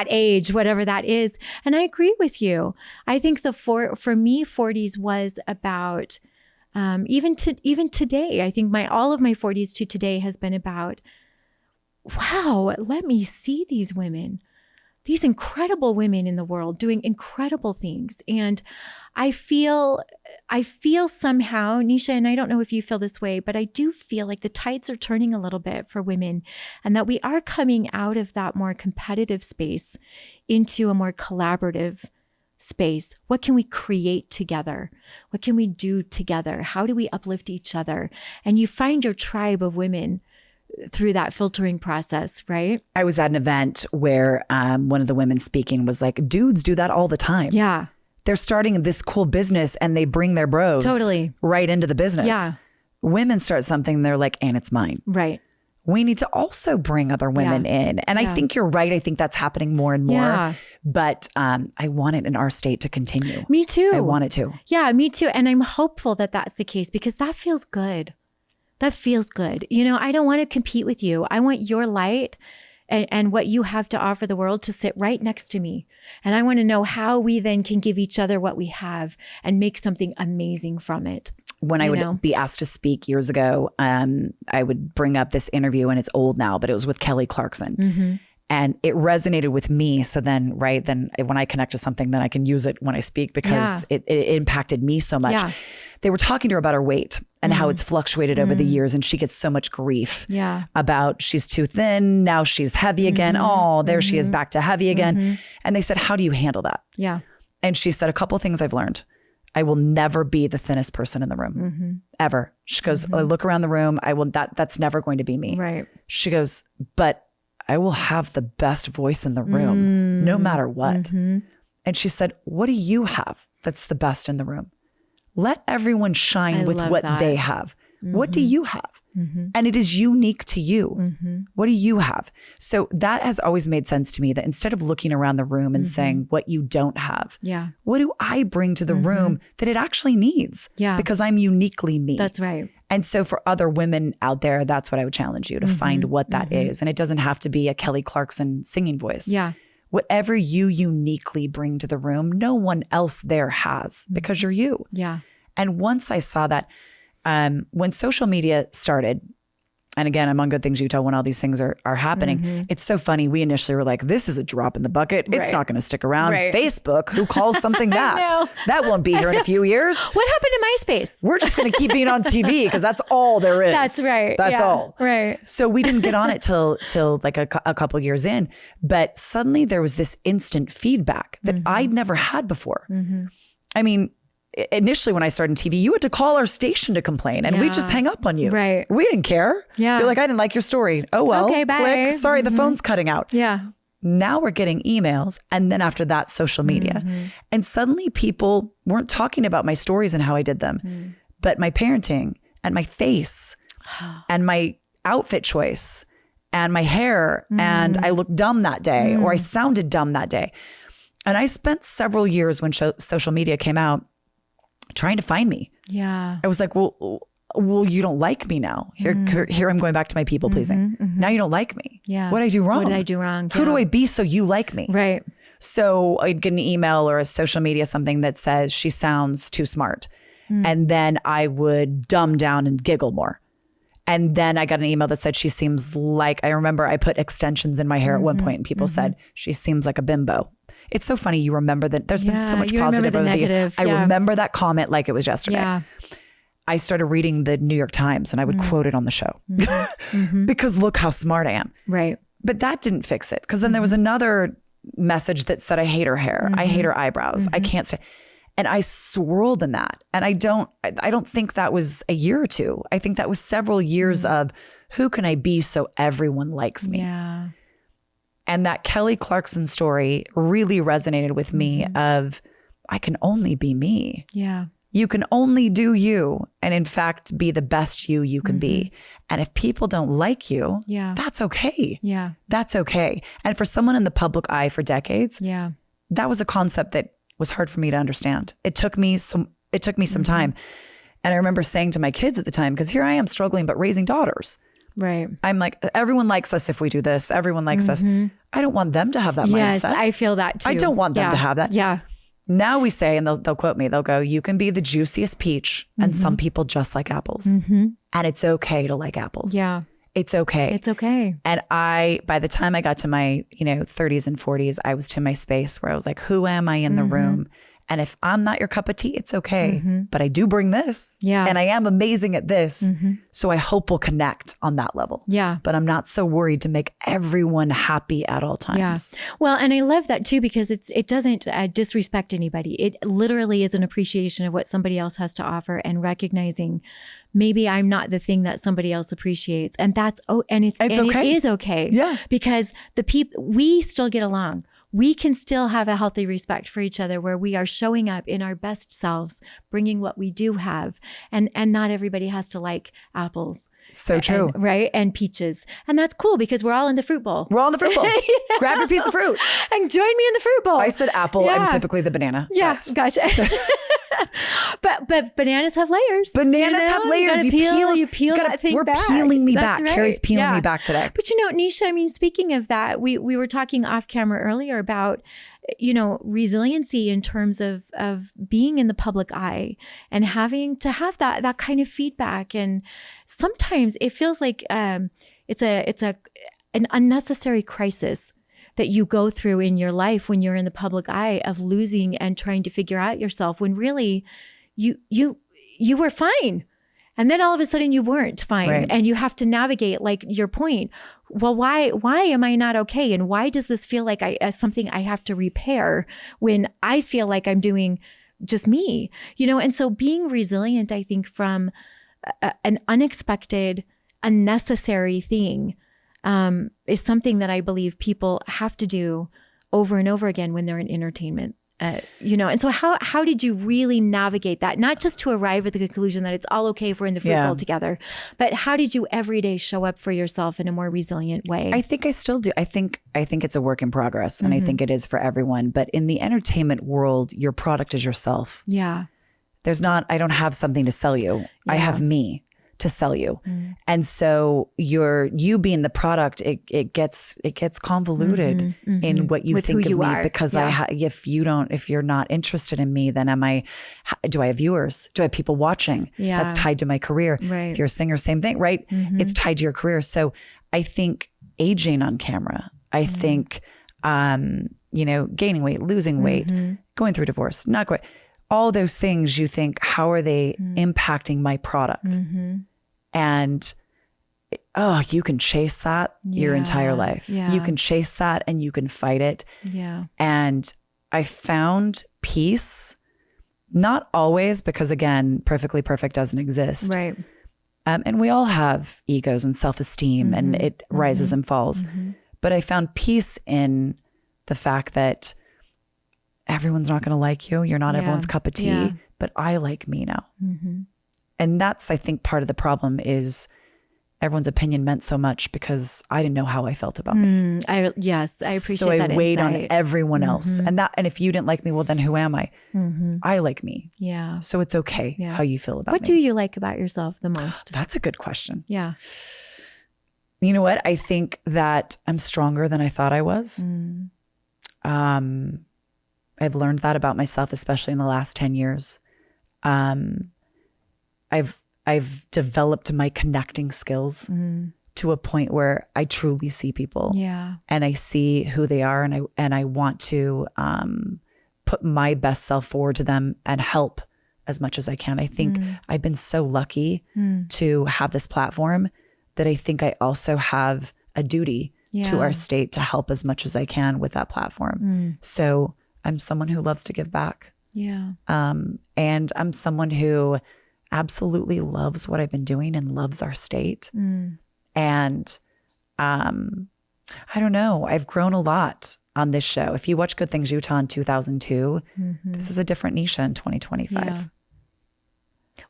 age, whatever that is. And I agree with you. I think for me, 40s was about, even today, I think all of my 40s to today has been about, wow, let me see these women, these incredible women in the world doing incredible things. And I feel somehow, Nisha, and I don't know if you feel this way, but I do feel like the tides are turning a little bit for women and that we are coming out of that more competitive space into a more collaborative space. What can we create together? What can we do together? How do we uplift each other? And you find your tribe of women through that filtering process, right? I was at an event where one of the women speaking was like, dudes do that all the time. Yeah. They're starting this cool business and they bring their bros right into the business. Yeah. Women start something, they're like, and it's mine. Right. We need to also bring other women in. And I think you're right. I think that's happening more and more. Yeah. But I want it in our state to continue. Me too. I want it to. Yeah, me too. And I'm hopeful that that's the case because that feels good. That feels good. I don't want to compete with you. I want your light and what you have to offer the world to sit right next to me. And I want to know how we then can give each other what we have and make something amazing from it. When I would be asked to speak years ago, I would bring up this interview, and it's old now, but it was with Kelly Clarkson. And it resonated with me. So then, then when I connect to something, then I can use it when I speak because it impacted me so much. Yeah. They were talking to her about her weight and how it's fluctuated over the years. And she gets so much grief about she's too thin. Now she's heavy again. Oh, there she is back to heavy again. And they said, how do you handle that? Yeah. And she said, a couple of things I've learned. I will never be the thinnest person in the room, ever. She goes, I look around the room. That's never going to be me. Right. She goes, but I will have the best voice in the room, no matter what. And she said, what do you have that's the best in the room? Let everyone shine with what they have. What do you have? And it is unique to you. What do you have? So that has always made sense to me, that instead of looking around the room and saying what you don't have, what do I bring to the room that it actually needs? Because I'm uniquely me. That's right. And so for other women out there, that's what I would challenge you to find what that is. And it doesn't have to be a Kelly Clarkson singing voice. Yeah. Whatever you uniquely bring to the room, no one else there has, because you're you. Yeah. And once I saw that, when social media started, and again, I'm on Good Things Utah when all these things are happening. It's so funny. We initially were like, this is a drop in the bucket. It's not going to stick around. Facebook, who calls something that? That won't be here in a few years. What happened to MySpace? We're just going to keep being on TV because that's all there is. That's right. That's all. Right. So we didn't get on it till like a couple of years in. But suddenly there was this instant feedback that I'd never had before. I mean, initially when I started in TV, you had to call our station to complain and we'd just hang up on you. Right. We didn't care. Yeah. You're like, I didn't like your story. Oh, well, okay, bye. Click. Sorry, the phone's cutting out. Yeah. Now we're getting emails. And then after that, social media. And suddenly people weren't talking about my stories and how I did them, but my parenting and my face and my outfit choice and my hair. And I looked dumb that day or I sounded dumb that day. And I spent several years when social media came out trying to find me. Yeah. I was like, well, you don't like me now. Here I'm going back to my people pleasing. Now you don't like me. Yeah. What did I do wrong? What did I do wrong? Who do I be so you like me? Right. So I'd get an email or a social media, something that says she sounds too smart. And then I would dumb down and giggle more. And then I got an email that said she seems like, I remember I put extensions in my hair at one point and people said, she seems like a bimbo. It's so funny. You remember that there's been so much positive over the years. I remember that comment like it was yesterday. Yeah. I started reading the New York Times and I would quote it on the show because look how smart I am. Right. But that didn't fix it. Because then there was another message that said, I hate her hair. I hate her eyebrows. I can't say. And I swirled in that. And I don't think that was a year or two. I think that was several years of who can I be so everyone likes me? Yeah. And that Kelly Clarkson story really resonated with me of I can only be me. Yeah. You can only do you and in fact be the best you can be. And if people don't like you, that's okay. Yeah. That's okay. And for someone in the public eye for decades, that was a concept that was hard for me to understand. It took me some time. And I remember saying to my kids at the time, because here I am struggling, but raising daughters. Right. I'm like, everyone likes us if we do this. Everyone likes us. I don't want them to have that mindset. Yes, I feel that too. I don't want them to have that. Yeah. Now we say, and they'll quote me, they'll go, you can be the juiciest peach and some people just like apples. And it's okay to like apples. Yeah. It's okay. It's okay. And by the time I got to my, 30s and 40s, I was to my space where I was like, who am I in the room? And if I'm not your cup of tea, it's okay. But I do bring this. Yeah. And I am amazing at this. So I hope we'll connect on that level. Yeah. But I'm not so worried to make everyone happy at all times. Yeah. Well, and I love that too, because it doesn't disrespect anybody. It literally is an appreciation of what somebody else has to offer and recognizing maybe I'm not the thing that somebody else appreciates. And that's, it's okay. It is okay. Yeah. Because we still get along. We can still have a healthy respect for each other where we are showing up in our best selves, bringing what we do have. And not everybody has to like apples. So true. Right? And peaches. And that's cool because we're all in the fruit bowl. We're all in the fruit bowl. Grab your piece of fruit. And join me in the fruit bowl. I said apple. Yeah. I'm typically the banana. Yeah, gotcha. But bananas have layers. Bananas have layers. You peel that thing we're back. Peeling me That's back. Right. Carrie's peeling me back today. But Nisha, I mean, speaking of that, we were talking off camera earlier about, resiliency in terms of being in the public eye and having to have that kind of feedback. And sometimes it feels like it's an unnecessary crisis that you go through in your life when you're in the public eye of losing and trying to figure out yourself when really you were fine. And then all of a sudden you weren't fine. Right. And you have to navigate, like your point. Well, why am I not okay? And why does this feel like something I have to repair when I feel like I'm doing just me, And so being resilient, I think, from an unexpected, unnecessary thing is something that I believe people have to do over and over again when they're in entertainment. And so how did you really navigate that? Not just to arrive at the conclusion that it's all okay if we're in the fruit bowl together, but how did you every day show up for yourself in a more resilient way? I think I still do. I think it's a work in progress, and I think it is for everyone. But in the entertainment world, your product is yourself. Yeah. I don't have something to sell you. I have me to sell you. And so you being the product, it gets convoluted in what you think of me, because if you're not interested in me, then do I have viewers? Do I have people watching? Yeah. That's tied to my career. Right. If you're a singer, same thing, right? It's tied to your career. So I think aging on camera, I think, gaining weight, losing weight, going through divorce, not going, all those things you think, how are they impacting my product? And you can chase that your entire life. Yeah. You can chase that and you can fight it. Yeah. And I found peace, not always, because again, perfectly perfect doesn't exist. Right. And we all have egos and self-esteem and it rises and falls. But I found peace in the fact that everyone's not going to like you. You're not everyone's cup of tea, but I like me now. And that's, I think, part of the problem is everyone's opinion meant so much because I didn't know how I felt about me. I appreciate so that. I weighed insight. on everyone else. And if you didn't like me, well, then who am I? I like me. Yeah. So it's okay how you feel about me. What do you like about yourself the most? That's a good question. Yeah. You know what? I think that I'm stronger than I thought I was. I've learned that about myself, especially in the last 10 years. I've developed my connecting skills to a point where I truly see people, and I see who they are, and I want to put my best self forward to them and help as much as I can. I think I've been so lucky to have this platform that I think I also have a duty to our state to help as much as I can with that platform. So I'm someone who loves to give back. Yeah. And I'm someone who absolutely loves what I've been doing and loves our state. And I don't know, I've grown a lot on this show. If you watch Good Things Utah in 2002, this is a different Nicea in 2025. Yeah.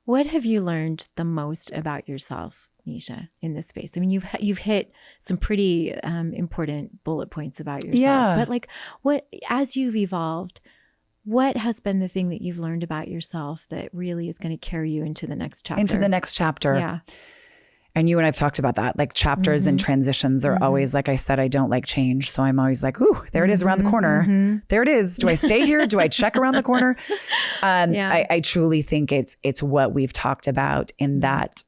What have you learned the most about yourself, Nicea, in this space? I mean, you've hit some pretty important bullet points about yourself, but like, what, as you've evolved, what has been the thing that you've learned about yourself that really is going to carry you into the next chapter? Yeah. And you and I've talked about that, like chapters and transitions are always, like I said, I don't like change. So I'm always like, ooh, there it is around the corner. There it is. Do I stay here? Do I check around the corner? I truly think it's what we've talked about in that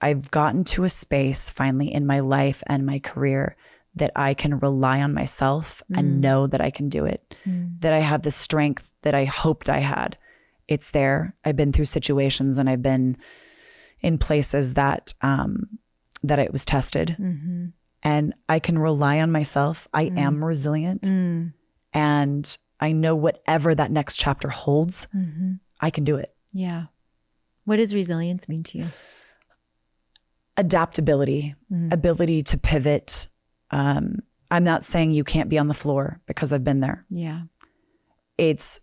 I've gotten to a space finally in my life and my career that I can rely on myself and know that I can do it, that I have the strength that I hoped I had. It's there. I've been through situations and I've been in places that it was tested, and I can rely on myself. I am resilient, and I know whatever that next chapter holds, I can do it. Yeah. What does resilience mean to you? Adaptability, ability to pivot. I'm not saying you can't be on the floor, because I've been there. Yeah. It's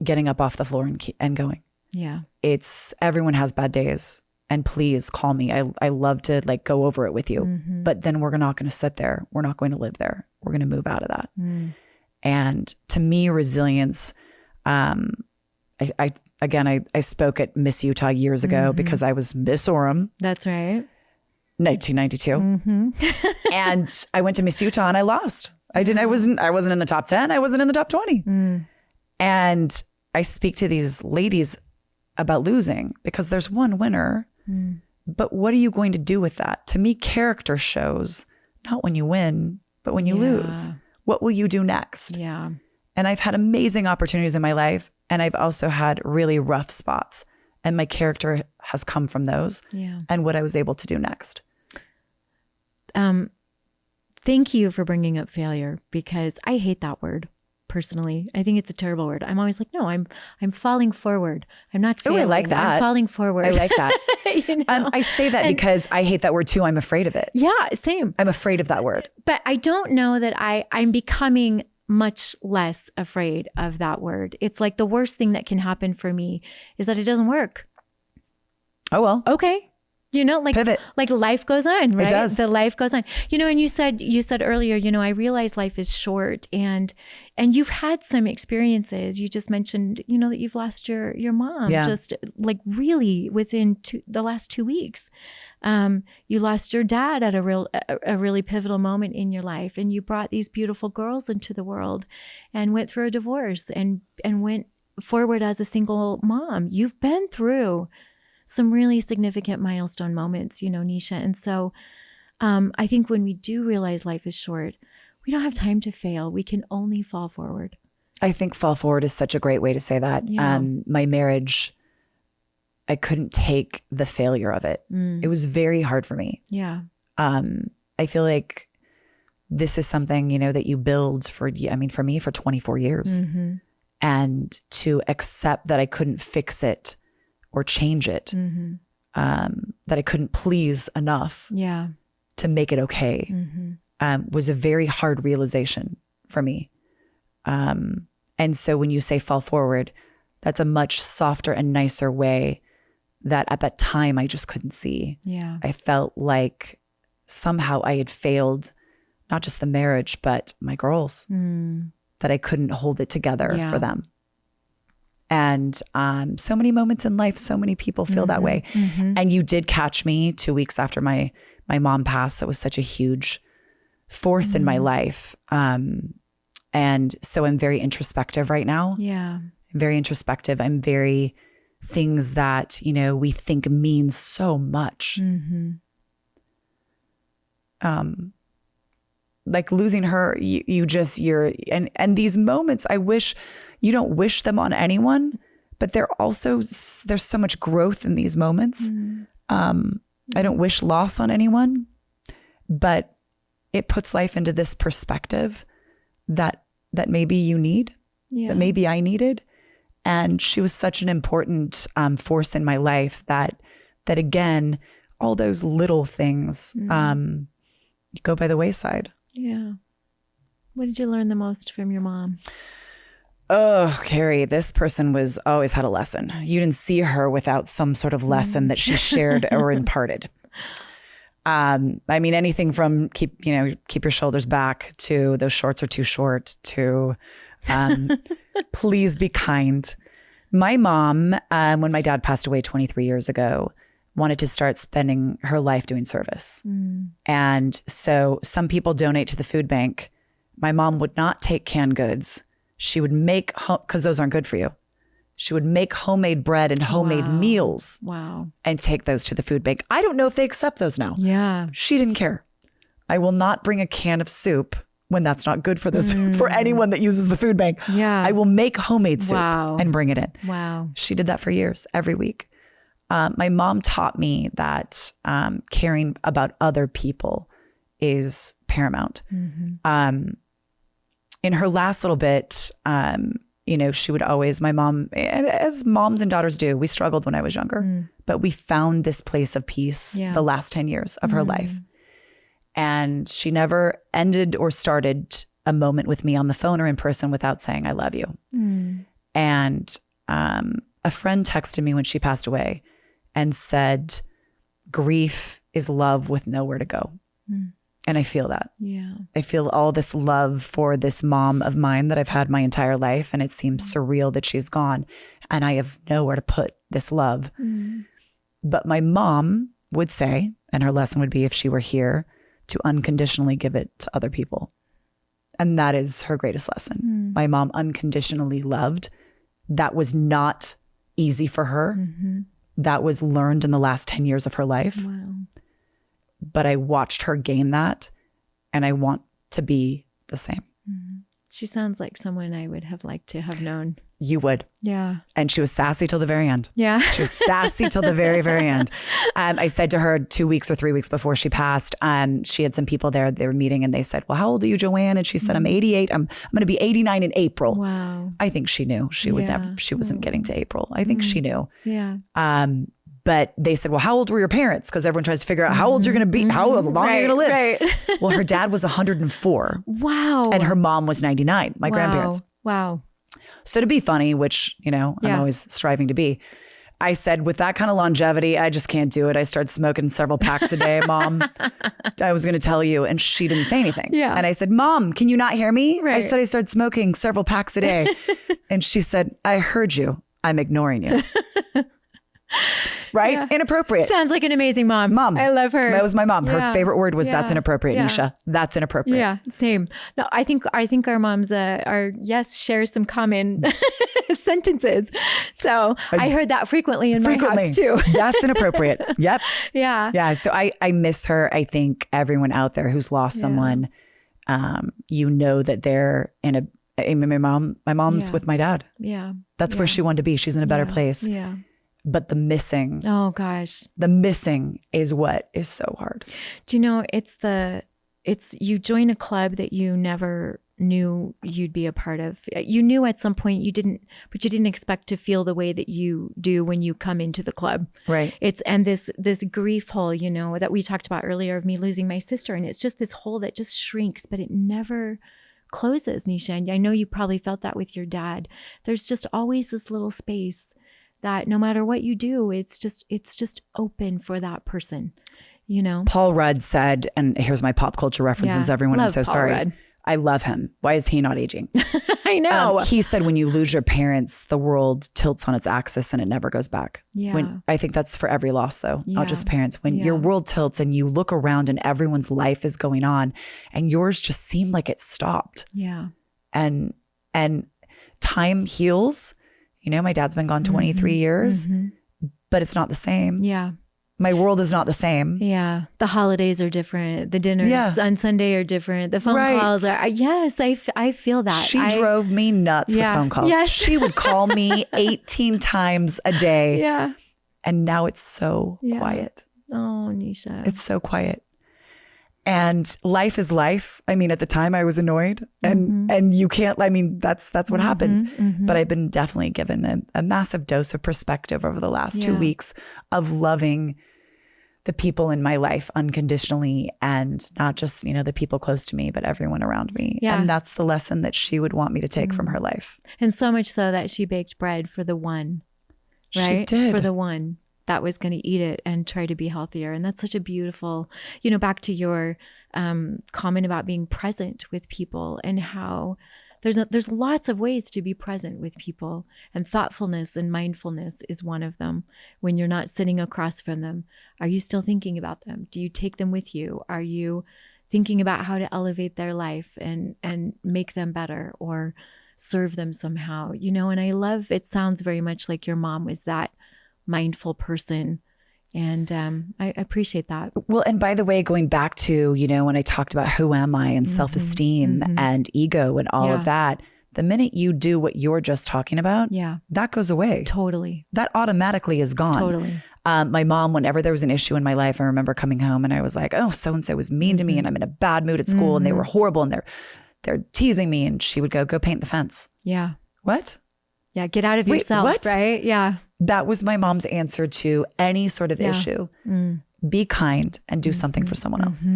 getting up off the floor and going. Yeah. It's, everyone has bad days, and please call me. I love to like go over it with you, but then we're not going to sit there. We're not going to live there. We're going to move out of that. And to me, resilience, I spoke at Miss Utah years ago because I was Miss Orem. That's right. 1992. And I went to Miss Utah and I lost. I wasn't in the top 10. I wasn't in the top 20. And I speak to these ladies about losing because there's one winner, but what are you going to do with that? To me, character shows not when you win, but when you lose. What will you do next? Yeah. And I've had amazing opportunities in my life, and I've also had really rough spots. And my character has come from those and what I was able to do next. Thank you for bringing up failure, because I hate that word personally. I think it's a terrible word. I'm always like, no, I'm falling forward. I'm not failing. Oh, I like that. I'm falling forward. I like that. You know? I say that because I hate that word too. I'm afraid of it. Yeah, same. I'm afraid of that word. But I don't know that I'm becoming much less afraid of that word. It's like the worst thing that can happen for me is that it doesn't work. Oh, well. Okay. You know, like pivot. Like life goes on, right? It does. The life goes on. You know, and you said earlier, you know, I realize life is short, and you've had some experiences. You just mentioned, you know, that you've lost your mom just like really within the last 2 weeks. You lost your dad at a really pivotal moment in your life, and you brought these beautiful girls into the world and went through a divorce and went forward as a single mom. You've been through some really significant milestone moments, you know, Nicea. And so I think when we do realize life is short, we don't have time to fail. We can only fall forward. I think fall forward is such a great way to say that. Yeah. My marriage, I couldn't take the failure of it. It was very hard for me. Yeah. I feel like this is something, you know, that you build for me for 24 years. Mm-hmm. And to accept that I couldn't fix it or change it, that I couldn't please enough to make it okay, was a very hard realization for me. And so when you say fall forward, that's a much softer and nicer way that at that time I just couldn't see. Yeah. I felt like somehow I had failed, not just the marriage, but my girls, that I couldn't hold it together for them. And so many moments in life, so many people feel that way. And you did catch me 2 weeks after my mom passed. That was such a huge force in my life. And so I'm very introspective right now. Yeah. I'm very introspective. I'm very things that, you know, we think means so much. Like losing her, and these moments, I wish you don't wish them on anyone, but there's so much growth in these moments. I don't wish loss on anyone, but it puts life into this perspective that maybe you need, that maybe I needed. And she was such an important force in my life that again, all those little things go by the wayside. Yeah. What did you learn the most from your mom? Oh, Carrie, this person always had a lesson. You didn't see her without some sort of lesson that she shared or imparted. I mean, anything from keep your shoulders back to those shorts are too short to please be kind. My mom, when my dad passed away 23 years ago, wanted to start spending her life doing service. And so some people donate to the food bank. My mom would not take canned goods. She would make, because those aren't good for you. She would make homemade bread and homemade meals. Wow. And take those to the food bank. I don't know if they accept those now. Yeah. She didn't care. I will not bring a can of soup when that's not good for for anyone that uses the food bank. Yeah. I will make homemade soup and bring it in. Wow. She did that for years, every week. My mom taught me that caring about other people is paramount. In her last little bit, she would always, my mom, as moms and daughters do, we struggled when I was younger, but we found this place of peace the last 10 years of her life. And she never ended or started a moment with me on the phone or in person without saying, I love you. And a friend texted me when she passed away and said, grief is love with nowhere to go. And I feel that. Yeah. I feel all this love for this mom of mine that I've had my entire life. And it seems surreal that she's gone and I have nowhere to put this love. But my mom would say, and her lesson would be if she were here, to unconditionally give it to other people. And that is her greatest lesson. My mom unconditionally loved. That was not easy for her. That was learned in the last 10 years of her life. Wow. But I watched her gain that and I want to be the same. She sounds like someone I would have liked to have known. You would. Yeah. And she was sassy till the very end. Yeah. She was sassy till the very, very end. I said to her 2 weeks or 3 weeks before she passed, she had some people there, they were meeting, and they said, well, how old are you, Joanne? And she said, I'm 88. I'm going to be 89 in April. Wow. I think she knew she would never, she wasn't getting to April. I think she knew. Yeah. But they said, well, how old were your parents? Because everyone tries to figure out how old you're going to be, how long you're going to live. Right. Well, her dad was 104. Wow. And her mom was 99, my grandparents. Wow. So to be funny, which, I'm always striving to be, I said, with that kind of longevity, I just can't do it. I started smoking several packs a day, Mom. I was going to tell you. And she didn't say anything. Yeah. And I said, Mom, can you not hear me? Right. I said, I started smoking several packs a day. And she said, I heard you. I'm ignoring you. Right? Yeah. Inappropriate. Sounds like an amazing mom. I love her. That was my mom. Her favorite word was that's inappropriate, Nisha. That's inappropriate. Yeah, same. No, I think our moms share some common sentences. So I heard that frequently in my house too. That's inappropriate. Yep. Yeah. Yeah. So I miss her. I think everyone out there who's lost someone, that they're in my mom's with my dad. Yeah. That's where she wanted to be. She's in a better place. Yeah. But the missing. Oh gosh. The missing is what is so hard. Do you know, it's you join a club that you never knew you'd be a part of. You knew at some point you didn't expect to feel the way that you do when you come into the club. Right. And this grief hole, that we talked about earlier of me losing my sister. And it's just this hole that just shrinks, but it never closes, Nisha. And I know you probably felt that with your dad. There's just always this little space that no matter what you do, it's just open for that person, Paul Rudd said, and here's my pop culture references, everyone, I'm so sorry. Rudd. I love him. Why is he not aging? I know. He said, when you lose your parents, the world tilts on its axis and it never goes back. Yeah. I think that's for every loss though, not just parents. When your world tilts and you look around and everyone's life is going on and yours just seemed like it stopped. Yeah. And time heals. My dad's been gone 23 years, but it's not the same. Yeah. My world is not the same. Yeah. The holidays are different. The dinners on Sunday are different. The phone calls are, yes, I feel that. She drove me nuts with phone calls. Yes. She would call me 18 times a day. Yeah. And now it's so quiet. Oh, Nisha. It's so quiet. And life is life. I mean, at the time I was annoyed and you can't, that's what happens. But I've been definitely given a massive dose of perspective over the last 2 weeks of loving the people in my life unconditionally and not just, the people close to me, but everyone around me. Yeah. And that's the lesson that she would want me to take from her life. And so much so that she baked bread for the one, right? She did. For the one that was going to eat it and try to be healthier. And that's such a beautiful, back to your comment about being present with people and how there's lots of ways to be present with people, and thoughtfulness and mindfulness is one of them. When you're not sitting across from them, are you still thinking about them? Do you take them with you? Are you thinking about how to elevate their life and make them better or serve them somehow? And I love, it sounds very much like your mom was that mindful person. And I appreciate that. Well, and by the way, going back to, when I talked about who am I and self-esteem and ego and all of that, the minute you do what you're just talking about, that goes away. Totally. That automatically is gone. Totally. My mom, whenever there was an issue in my life, I remember coming home and I was like, oh, so-and-so was mean to me and I'm in a bad mood at school and they were horrible and they're teasing me. And she would go paint the fence. Yeah. What? Yeah. Get out of yourself. What? Right? Yeah. That was my mom's answer to any sort of issue. Be kind and do something for someone else.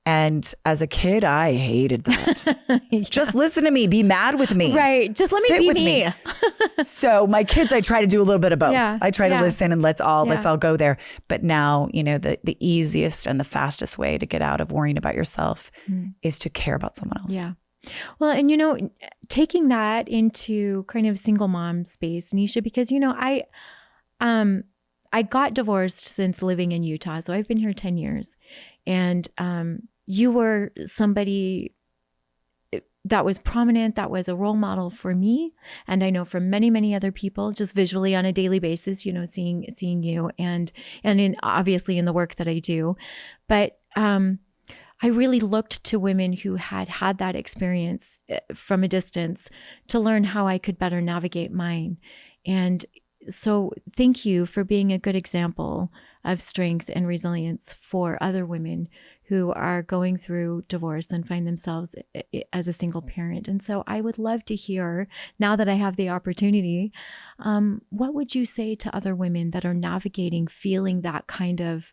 And as a kid, I hated that. Just listen to me. Be mad with me. Right. Just let me be me. So my kids, I try to do a little bit of both. Yeah. I try to listen and let's all go there. But now, the easiest and the fastest way to get out of worrying about yourself is to care about someone else. Yeah. Well, and taking that into kind of single mom space, Nisha, because I got divorced since living in Utah, so I've been here 10 years, and you were somebody that was prominent, that was a role model for me, and I know for many, many other people, just visually on a daily basis, seeing you, and obviously in the work that I do, but I really looked to women who had had that experience from a distance to learn how I could better navigate mine. And so thank you for being a good example of strength and resilience for other women who are going through divorce and find themselves as a single parent. And so I would love to hear, now that I have the opportunity, what would you say to other women that are navigating, feeling that kind of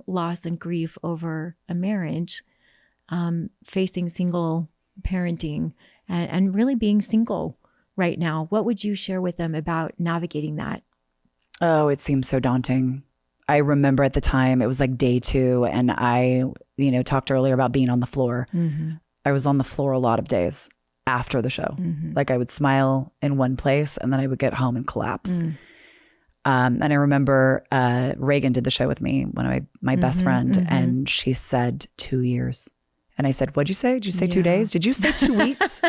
loss and grief over a marriage, facing single parenting and really being single right now? What would you share with them about navigating that? Oh, it seems so daunting. I remember at the time it was like day 2, and I, talked earlier about being on the floor. Mm-hmm. I was on the floor a lot of days after the show. Mm-hmm. Like I would smile in one place and then I would get home and collapse. Mm. And I remember Reagan did the show with me, one of my best friend, and she said 2 years. And I said, what'd you say? Did you say 2 days? Did you say 2 weeks?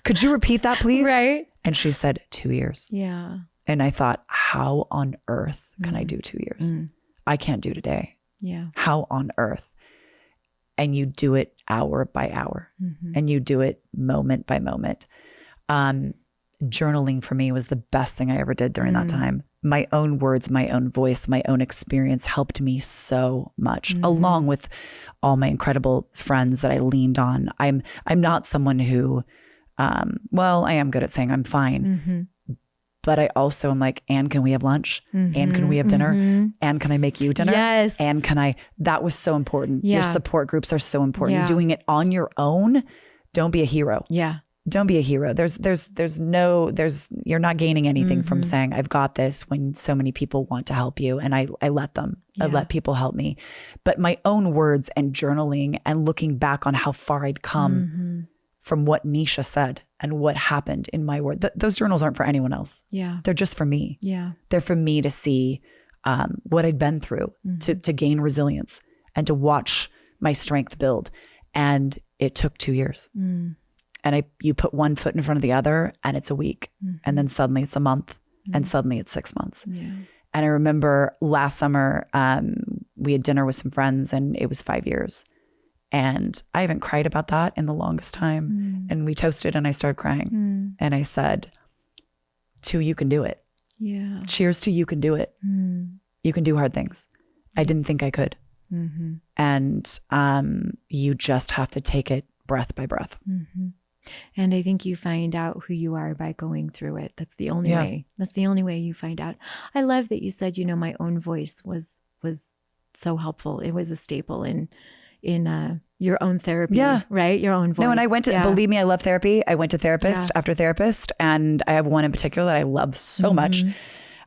Could you repeat that, please? Right. And she said 2 years. Yeah. And I thought, how on earth can I do 2 years? I can't do today. Yeah. How on earth? And you do it hour by hour, and you do it moment by moment. Journaling for me was the best thing I ever did during that time. My own words, my own voice, my own experience helped me so much, along with all my incredible friends that I leaned on. I'm not someone who, I am good at saying I'm fine. But I also am like, and can we have lunch? And can we have dinner? And can I make you dinner? Yes. And that was so important. Yeah. Your support groups are so important. Yeah. Doing it on your own, don't be a hero. Yeah. Don't be a hero. You're not gaining anything from saying, I've got this, when so many people want to help you. And I let them. Yeah. I let people help me. But my own words and journaling and looking back on how far I'd come from what Nicea said and what happened in my world. Those journals aren't for anyone else. Yeah. They're just for me. Yeah. They're for me to see what I'd been through, to gain resilience and to watch my strength build. And it took 2 years. And you put one foot in front of the other and it's a week. And then suddenly it's a month and suddenly it's 6 months. Yeah. And I remember last summer, we had dinner with some friends and it was 5 years. And I haven't cried about that in the longest time. And we toasted and I started crying. And I said, to you can do it. Yeah. Cheers to you can do it. You can do hard things. I didn't think I could. And you just have to take it breath by breath. And I think you find out who you are by going through it. That's the only way. That's the only way you find out. I love that you said, my own voice was so helpful. It was a staple in your own therapy, right? Your own voice. No, and I went to, believe me, I love therapy. I went to therapist after therapist, and I have one in particular that I love so much.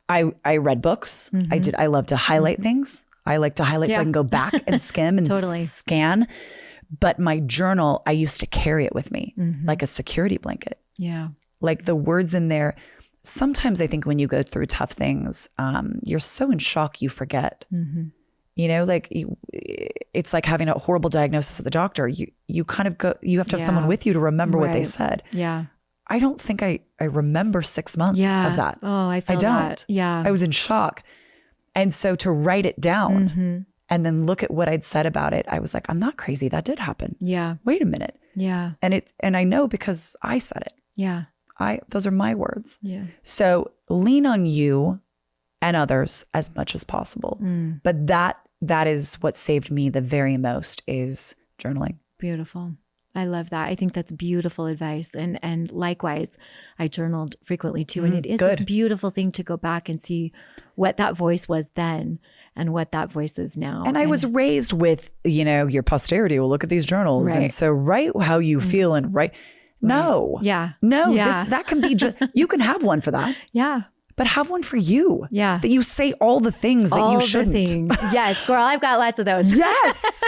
I read books. I love to highlight things. I like to highlight so I can go back and skim and scan. But my journal, I used to carry it with me like a security blanket. Yeah. Like the words in there. Sometimes I think when you go through tough things, you're so in shock, you forget. It's like having a horrible diagnosis at the doctor. You kind of you have to have someone with you to remember what they said. Yeah. I don't think I remember 6 months of that. Oh, I don't. That. Yeah. I was in shock. And so to write it down and then look at what I'd said about it, I was like, I'm not crazy. That did happen. Yeah. Wait a minute. Yeah. And I know because I said it. Yeah. Those are my words. Yeah. So lean on you and others as much as possible. But that is what saved me the very most, is journaling. Beautiful. I love that. I think that's beautiful advice. And likewise, I journaled frequently too. And it is this beautiful thing to go back and see what that voice was then and what that voice is now. And I was raised with, your posterity will look at these journals. Right. And so write how you feel and write. No. Yeah. No, that can be just, you can have one for that. Yeah. But have one for you. Yeah. That you say all the things that you shouldn't. All the things. Yes, girl, I've got lots of those. Yes.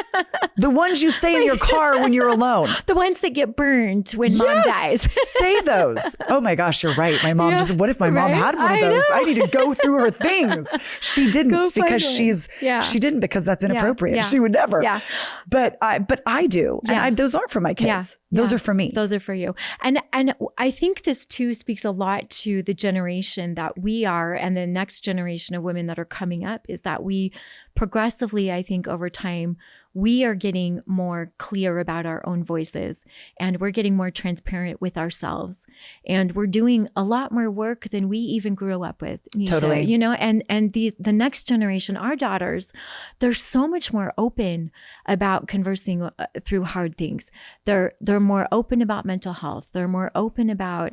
The ones you say in your car when you're alone. The ones that get burned when mom dies. Say those. Oh my gosh, you're right. My mom just, what if my mom had one of those? I need to go through her things. She didn't because she didn't because that's inappropriate. Yeah. She would never. Yeah. But I do. Yeah. And those aren't for my kids. Yeah. Those are for me. Those are for you. And I think this too speaks a lot to the generation that we are and the next generation of women that are coming up, is that we progressively, I think over time, we are getting more clear about our own voices, and we're getting more transparent with ourselves. And we're doing a lot more work than we even grew up with, Nicea, Totally. you know, and the next generation, our daughters, they're so much more open about conversing through hard things. They're more open about mental health. They're more open about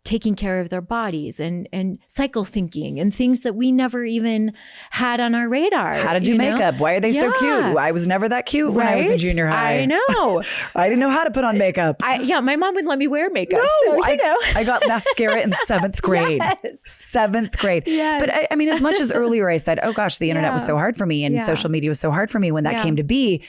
taking care of their bodies and cycle syncing and things that we never even had on our radar. How to do makeup. Why are they so cute? I was never that cute when I was in junior high. I know. I didn't know how to put on makeup. My mom wouldn't let me wear makeup. No, so, I got mascara in 7th grade. Yes. 7th grade. Yes. But I mean, as much as earlier I said, oh gosh, the internet was so hard for me and social media was so hard for me when that came to be,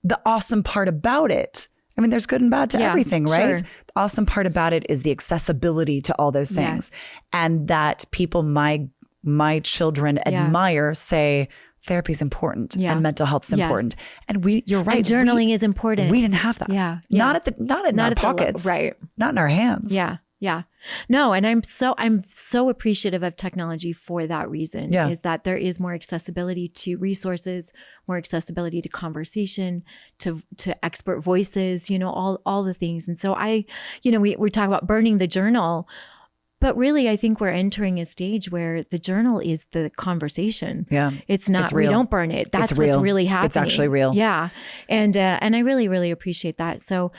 the awesome part about it, I mean, there's good and bad to everything, right? Sure. The awesome part about it is the accessibility to all those things. Yes. And that people my children admire say therapy is important and mental health is important. And you're right. And journaling is important. We didn't have that. Yeah. Not in our pockets. Right. Not in our hands. Yeah. Yeah. No, and I'm so appreciative of technology for that reason, is that there is more accessibility to resources, more accessibility to conversation, to expert voices, you know, all the things. And so we talk about burning the journal, but really I think we're entering a stage where the journal is the conversation. Yeah. It's not, we don't burn it. That's what's really happening. It's actually real. Yeah. And I really, really appreciate that. So,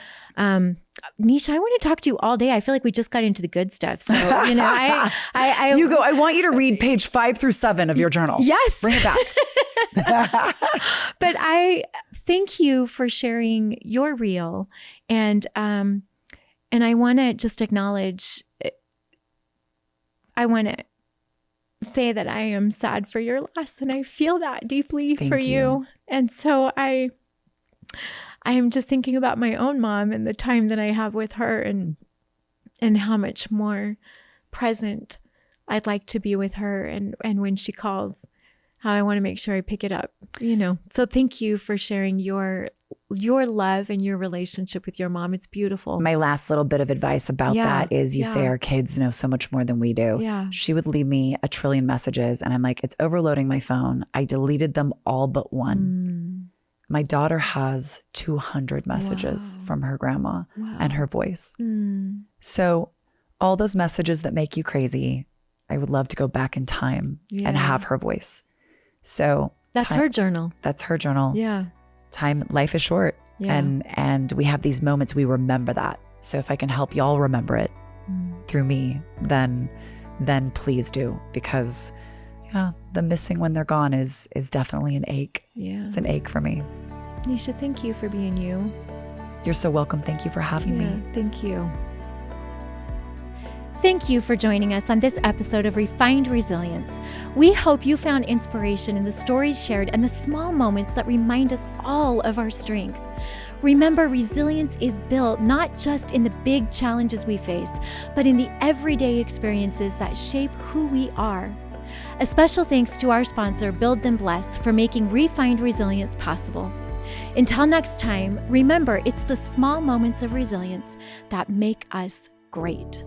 Nicea, I want to talk to you all day. I feel like we just got into the good stuff. So, you know, I want you to read page 5 through 7 of your journal. Yes. Bring it back. But I thank you for sharing your reel. And I want to just acknowledge, I want to say that I am sad for your loss, and I feel that deeply for you. And so I am just thinking about my own mom and the time that I have with her, and how much more present I'd like to be with her, and when she calls, how I want to make sure I pick it up, you know. So thank you for sharing your love and your relationship with your mom. It's beautiful. My last little bit of advice about that is you say our kids know so much more than we do. Yeah. She would leave me 1 trillion messages and I'm like, it's overloading my phone. I deleted them all but one. My daughter has 200 messages from her grandma and her voice. So all those messages that make you crazy, I would love to go back in time and have her voice. So that's her journal. That's her journal. Yeah. Life is short. Yeah. And we have these moments, we remember that. So if I can help y'all remember it through me, then please do, because the missing when they're gone is definitely an ache. Yeah. It's an ache for me. Nicea, thank you for being you. You're so welcome. Thank you for having me. Thank you. Thank you for joining us on this episode of Refined Resilience. We hope you found inspiration in the stories shared and the small moments that remind us all of our strength. Remember, resilience is built not just in the big challenges we face, but in the everyday experiences that shape who we are. A special thanks to our sponsor, Build Them Bless, for making Refined Resilience possible. Until next time, remember, it's the small moments of resilience that make us great.